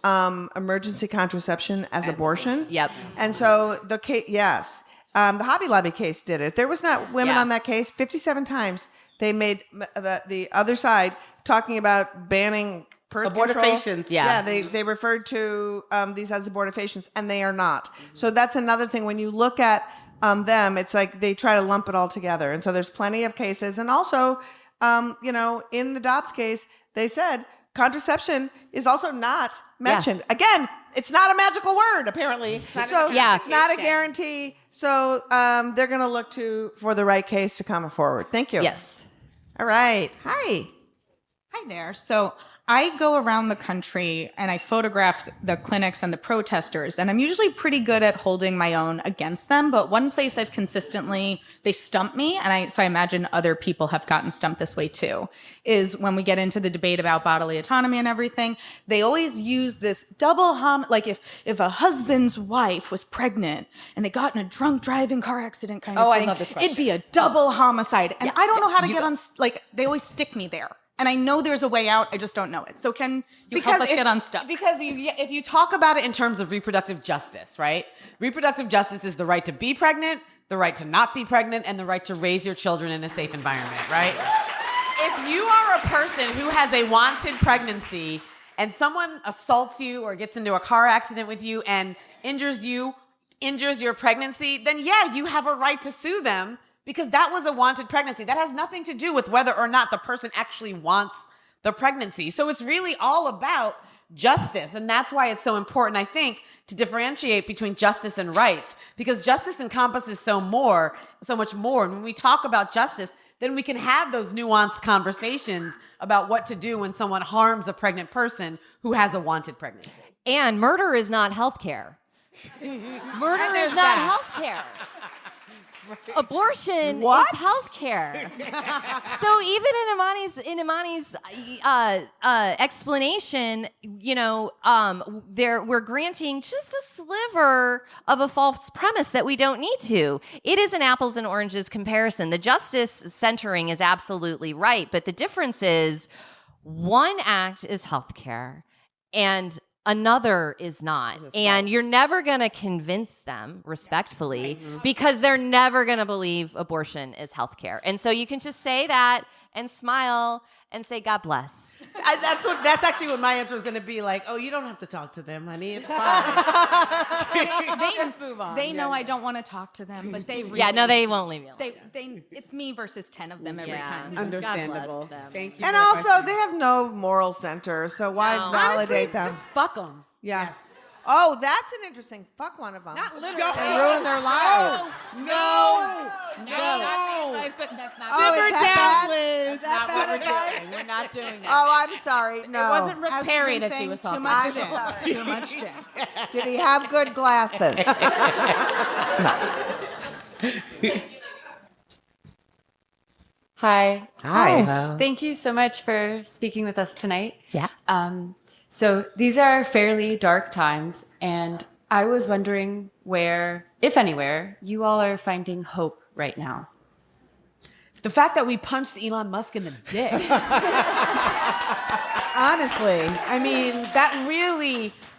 emergency contraception as abortion. Yep. And so the case, the Hobby Lobby case did it. There was not women on that case 57 times. They made the other side talking about banning birth control. Abortifacients. Yeah, they referred to these as abortifacients, and they are not. So that's another thing. When you look at them, it's like they try to lump it all together. And so there's plenty of cases. And also, in the Dobbs case, they said contraception is also not mentioned. Again, it's not a magical word, apparently. It's not a guarantee. So they're going to look for the right case to come forward. Thank you. Yes. All right. Hi. Hi there. So I go around the country and I photograph the clinics and the protesters, and I'm usually pretty good at holding my own against them. But one place I've consistently, they stump me, and so I imagine other people have gotten stumped this way too, is when we get into the debate about bodily autonomy and everything, they always use this double like if a husband's wife was pregnant and they got in a drunk driving car accident kind of thing, I love this question. it'd be a double homicide. And I don't know how to get on, like, they always stick me there. And I know there's a way out, I just don't know it. So can you help us get unstuck? Because if you talk about it in terms of reproductive justice, right? Reproductive justice is the right to be pregnant, the right to not be pregnant, and the right to raise your children in a safe environment, right? If you are a person who has a wanted pregnancy and someone assaults you or gets into a car accident with you and injures your pregnancy, then yeah, you have a right to sue them, because that was a wanted pregnancy. That has nothing to do with whether or not the person actually wants the pregnancy. So it's really all about justice. And that's why it's so important, I think, to differentiate between justice and rights, because justice encompasses so much more. And when we talk about justice, then we can have those nuanced conversations about what to do when someone harms a pregnant person who has a wanted pregnancy. And murder is not healthcare. Murder is not healthcare. Abortion is healthcare. So even in Imani's explanation, we're granting just a sliver of a false premise that we don't need to. It is an apples and oranges comparison. The justice centering is absolutely right, but the difference is one act is healthcare and another is not. And you're never going to convince them respectfully because they're never going to believe abortion is healthcare. And so you can just say that and smile and say, God bless. That's actually what my answer was going to be. Like, oh, you don't have to talk to them, honey. It's fine. they just move on. They know I don't want to talk to them, but they really, they won't leave me alone. It's me versus 10 of them every time. So understandable. Thank you. And also, they have no moral center, so why validate them? Just fuck them. Yes. Oh, that's an interesting. Fuck one of them. Not literally. And ruin their lives. No. Oh, is that bad? Is that bad advice? We're not doing that. Oh, I'm sorry. No. It wasn't Rick Perry that she was talking about. Too much gin. Did he have good glasses? Hi. Hi. Thank you so much for speaking with us tonight. Yeah. So these are fairly dark times, and I was wondering where, if anywhere, you all are finding hope right now. The fact that we punched Elon Musk in the dick. Honestly, I mean,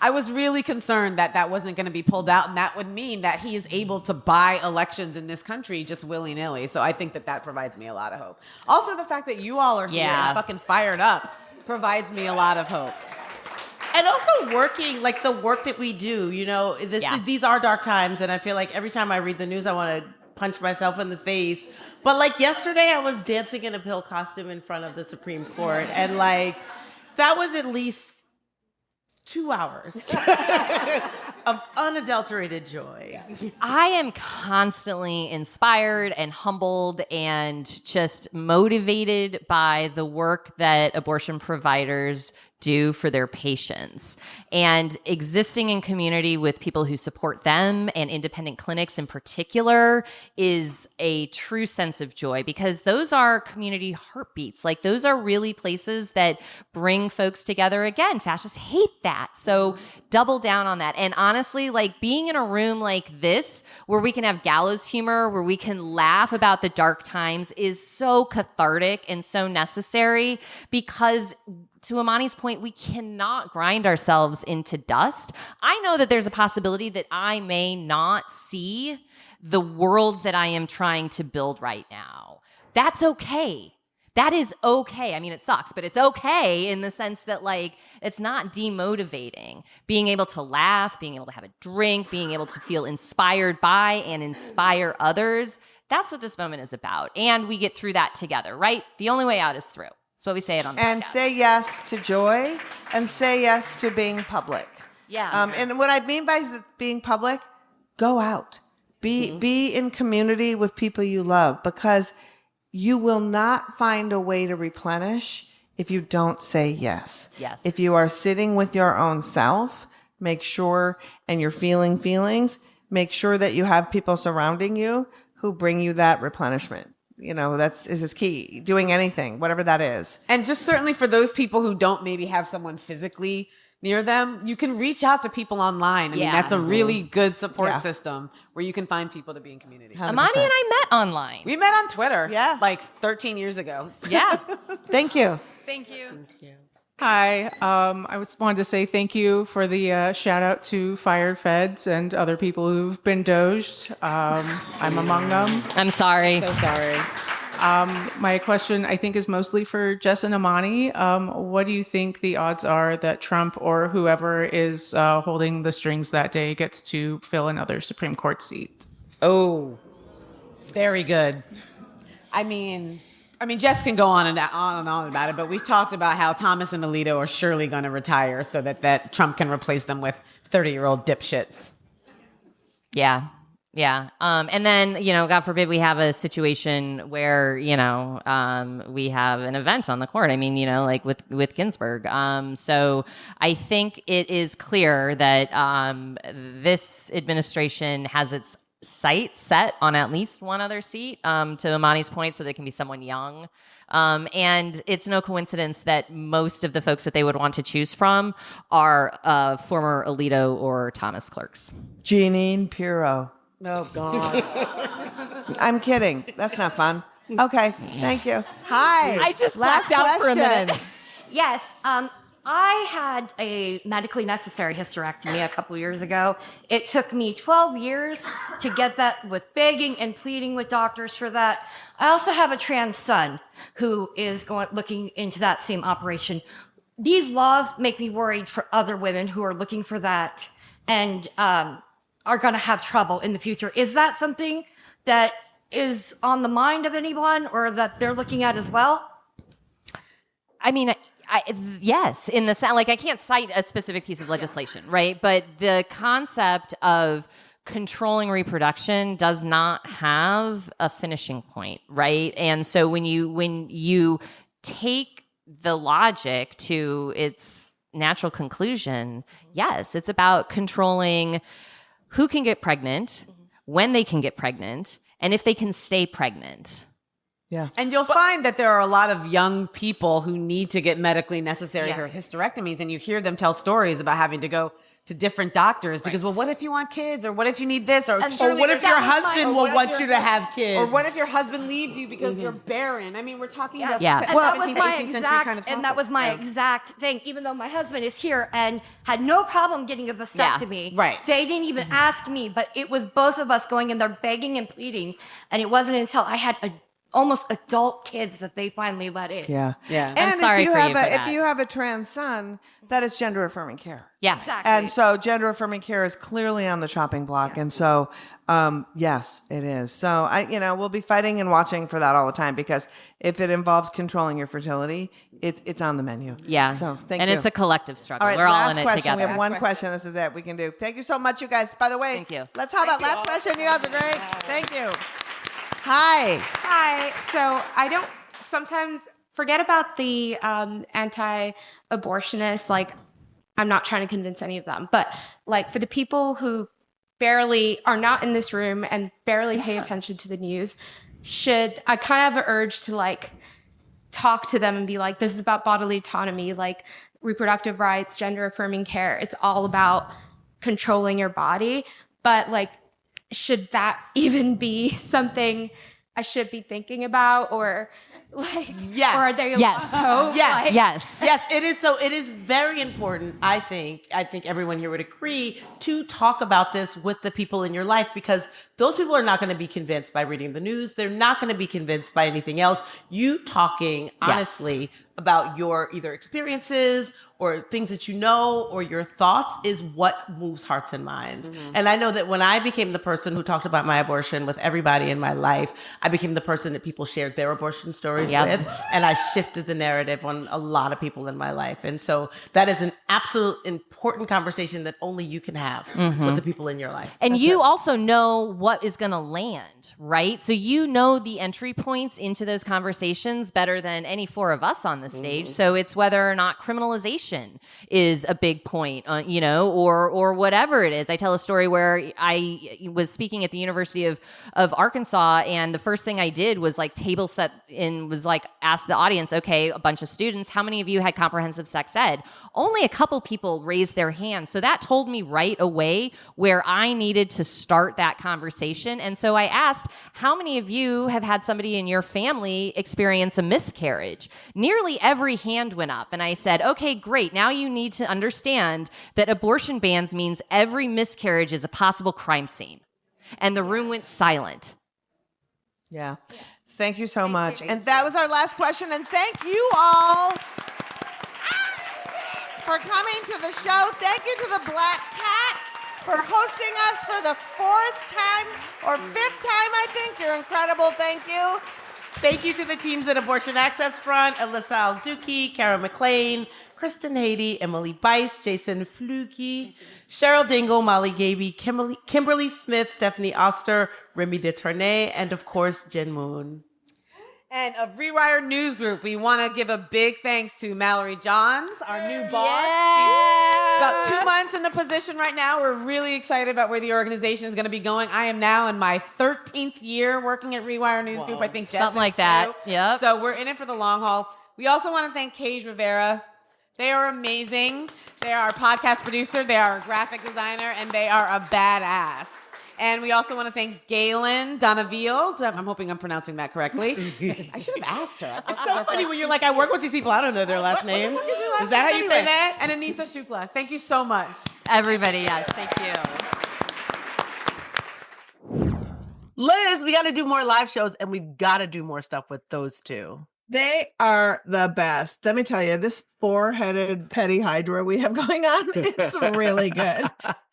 I was really concerned that wasn't going to be pulled out, and that would mean that he is able to buy elections in this country just willy-nilly. So I think that provides me a lot of hope. Also, the fact that you all are here and fucking fired up provides me a lot of hope. And also working, like the work that we do, these are dark times. And I feel like every time I read the news, I want to punch myself in the face. But like yesterday, I was dancing in a pill costume in front of the Supreme Court. And like, that was at least 2 hours of unadulterated joy. I am constantly inspired and humbled and just motivated by the work that abortion providers do for their patients, and existing in community with people who support them and independent clinics in particular is a true sense of joy, because those are community heartbeats. Like, those are really places that bring folks together. Again, fascists hate that. So double down on that. And honestly, like, being in a room like this where we can have gallows humor, where we can laugh about the dark times, is so cathartic and so necessary, because to Imani's point, we cannot grind ourselves into dust. I know that there's a possibility that I may not see the world that I am trying to build right now. That's okay. That is okay. I mean, it sucks, but it's okay in the sense that, like, it's not demotivating. Being able to laugh, being able to have a drink, being able to feel inspired by and inspire others, that's what this moment is about. And we get through that together, right? The only way out is through. That's what we say it on the And podcast. say yes to joy, and say yes to being public. Yeah. And what I mean by being public, go out. Be in community with people you love, because you will not find a way to replenish if you don't say yes. Yes. If you are sitting with your own self, make sure, and you're feeling feelings, make sure that you have people surrounding you who bring you that replenishment. You know, is key. Doing anything, whatever that is. And just certainly for those people who don't maybe have someone physically near them, you can reach out to people online. I mean, that's a really good support system where you can find people to be in community. 100%. Imani and I met online. We met on Twitter. Yeah. Like 13 years ago. Yeah. Thank you. Thank you. Hi, I just wanted to say thank you for the shout out to fired feds and other people who've been doged. I'm among them. I'm sorry. So sorry. My question, I think, is mostly for Jess and Imani. What do you think the odds are that Trump or whoever is holding the strings that day gets to fill another Supreme Court seat? Oh, very good. I mean, Jess can go on and on about it, but we've talked about how Thomas and Alito are surely going to retire so that Trump can replace them with 30-year-old dipshits. Yeah. Yeah. And then, God forbid we have a situation where, we have an event on the court. I mean, like with Ginsburg. So I think it is clear that this administration has its sights set on at least one other seat, to Imani's point, so there can be someone young. And it's no coincidence that most of the folks that they would want to choose from are former Alito or Thomas clerks. Jeanine Pirro. Oh, God. I'm kidding. That's not fun. Okay, thank you. Hi. I just Last blacked out for a question. minute. Yes, I had a medically necessary hysterectomy a couple years ago. It took me 12 years to get that, with begging and pleading with doctors for that. I also have a trans son who is looking into that same operation. These laws make me worried for other women who are looking for that and are going to have trouble in the future. Is that something that is on the mind of anyone or that they're looking at as well? I mean, yes, in the sound, like I can't cite a specific piece of legislation, right? But the concept of controlling reproduction does not have a finishing point, right? And so when you take the logic to its natural conclusion, yes, it's about controlling who can get pregnant, when they can get pregnant, and if they can stay pregnant. Yeah. And you'll find that there are a lot of young people who need to get medically necessary hysterectomies, and you hear them tell stories about having to go to different doctors because, well, what if you want kids, or what if you need this, or what if your husband will want you to have kids, or what if your husband leaves you because you're barren? I mean, we're talking about Yeah. And that was my exact thing. Even though my husband is here and had no problem getting a vasectomy, right. They didn't even ask me, but it was both of us going in there begging and pleading, and it wasn't until I had almost adult kids that they finally let in. Yeah. Yeah. And I'm sorry if you for have you for that. if you have a trans son, that is gender affirming care. Yeah. Exactly. And so gender affirming care is clearly on the chopping block. And so, yes, it is. So we'll be fighting and watching for that all the time, because if it involves controlling your fertility, it's on the menu. Yeah. So thank and you. it's a collective struggle. All right, We're all last in it question. together. We have one question. This is it. We can do. Thank you so much, you guys. By the way, Thank you. Let's talk about last question. You guys are great. Thank you. Hi. Hi. So I don't sometimes forget about the anti-abortionists. Like, I'm not trying to convince any of them, but like for the people who barely are not in this room and barely pay attention to the news, I kind of have an urge to like talk to them and be like, this is about bodily autonomy, like reproductive rights, gender affirming care. It's all about controlling your body. But like, should that even be something I should be thinking about, or like, Yes. or are they Yes. so Yes. like, Yes. Yes, it is. So it is very important, I think everyone here would agree, to talk about this with the people in your life, because those people are not going to be convinced by reading the news. They're not going to be convinced by anything else. You talking honestly about your either experiences or things that you know or your thoughts is what moves hearts and minds. Mm-hmm. And I know that when I became the person who talked about my abortion with everybody in my life, I became the person that people shared their abortion stories with, and I shifted the narrative on a lot of people in my life. And so that is an absolute important conversation that only you can have with the people in your life. And That's you it. also know what is going to land, right? So you know the entry points into those conversations better than any four of us on the stage. So it's whether or not criminalization is a big point, you know, or whatever it is. I tell a story where I was speaking at the University of Arkansas, and the first thing I did was like table set in, was like ask the audience, okay, a bunch of students, how many of you had comprehensive sex ed? Only a couple people raised their hands. So that told me right away where I needed to start that conversation. And so I asked, how many of you have had somebody in your family experience a miscarriage? Nearly every hand went up. And I said, okay, great. Now you need to understand that abortion bans means every miscarriage is a possible crime scene. And the room went silent. Yeah. Thank you so much. And that was our last question. And thank you all for coming to the show. Thank you to the Black Cat for hosting us for the 4th time or 5th time, I think. You're incredible. Thank you. Thank you to the teams at Abortion Access Front, Alyssa Al-Duki, Kara McLean, Kristen Haiti, Emily Bice, Jason Fluke, Cheryl Dingle, Molly Gaby, Kimberly Smith, Stephanie Oster, Remy DeTournay, and of course, Jen Moon. And of Rewire News Group, we want to give a big thanks to Mallory Johns, our new boss. She's about 2 months in the position right now. We're really excited about where the organization is going to be going. I am now in my 13th year working at Rewire News Group. I think Jess Something like that. Yep. So we're in it for the long haul. We also want to thank Cage Rivera. They are amazing. They are our podcast producer. They are our graphic designer, and they are a badass. And we also want to thank Galen Donavield. I'm hoping I'm pronouncing that correctly. I should have asked her. It's so funny when you're like, I work with these people, I don't know their last names. Is that how you say that? And Anissa Shukla. Thank you so much. Everybody, yes. Thank you. Liz, we got to do more live shows, and we've got to do more stuff with those two. They are the best. Let me tell you, this 4-headed petty hydra we have going on is really good.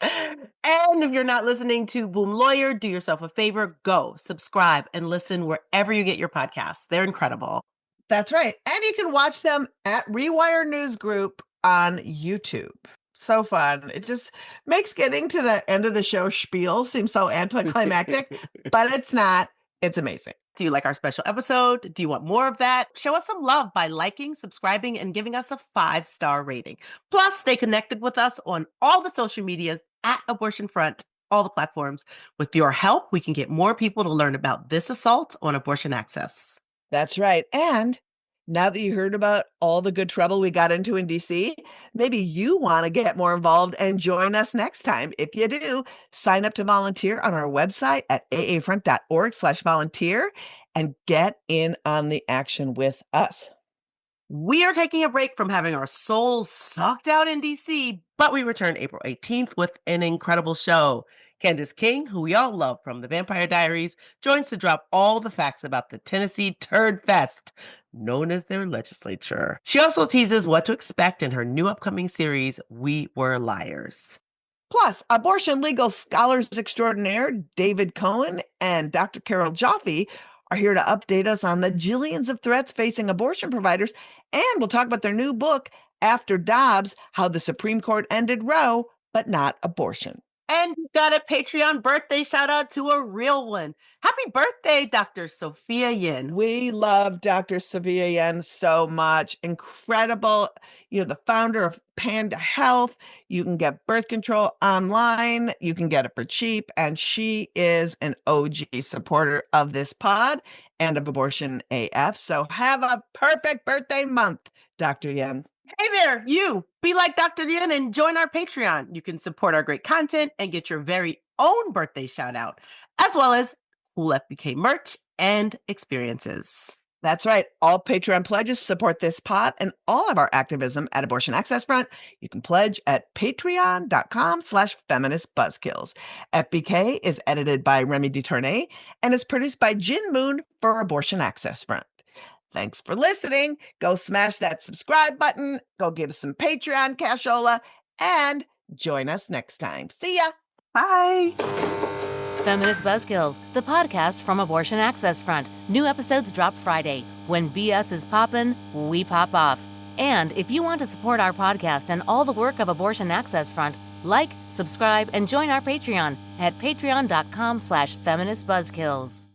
And if you're not listening to Boom Lawyer, do yourself a favor, go subscribe and listen wherever you get your podcasts. They're incredible. That's right. And you can watch them at Rewire News Group on YouTube. So fun. It just makes getting to the end of the show spiel seem so anticlimactic, but it's not. It's amazing. Do you like our special episode? Do you want more of that? Show us some love by liking, subscribing, and giving us a 5-star rating. Plus, stay connected with us on all the social medias at Abortion Front, all the platforms. With your help, we can get more people to learn about this assault on abortion access. That's right. And now that you heard about all the good trouble we got into in DC, maybe you want to get more involved and join us next time. If you do, sign up to volunteer on our website at aafront.org/volunteer and get in on the action with us. We are taking a break from having our souls sucked out in DC, but we return April 18th with an incredible show. Candace King, who we all love from The Vampire Diaries, joins to drop all the facts about the Tennessee Turd Fest, known as their legislature. She also teases what to expect in her new upcoming series, We Were Liars. Plus, abortion legal scholars extraordinaire David Cohen and Dr. Carol Jaffe are here to update us on the jillions of threats facing abortion providers, and we'll talk about their new book, After Dobbs, How the Supreme Court Ended Roe, but Not Abortion. And we've got a Patreon birthday shout out to a real one. Happy birthday, Dr. Sophia Yin. We love Dr. Sophia Yin so much. Incredible. You're the founder of Panda Health. You can get birth control online. You can get it for cheap. And she is an OG supporter of this pod and of Abortion AF. So have a perfect birthday month, Dr. Yin. Hey there, you. Be like Dr. Yin and join our Patreon. You can support our great content and get your very own birthday shout out, as well as cool FBK merch and experiences. That's right. All Patreon pledges support this pod and all of our activism at Abortion Access Front. You can pledge at patreon.com/feminist buzzkills. FBK is edited by Remy DeTournay and is produced by Jin Moon for Abortion Access Front. Thanks for listening. Go smash that subscribe button. Go give us some Patreon cashola and join us next time. See ya. Bye. Feminist Buzzkills, the podcast from Abortion Access Front. New episodes drop Friday. When BS is poppin', we pop off. And if you want to support our podcast and all the work of Abortion Access Front, Like, subscribe, and join our Patreon at patreon.com/feministbuzzkills.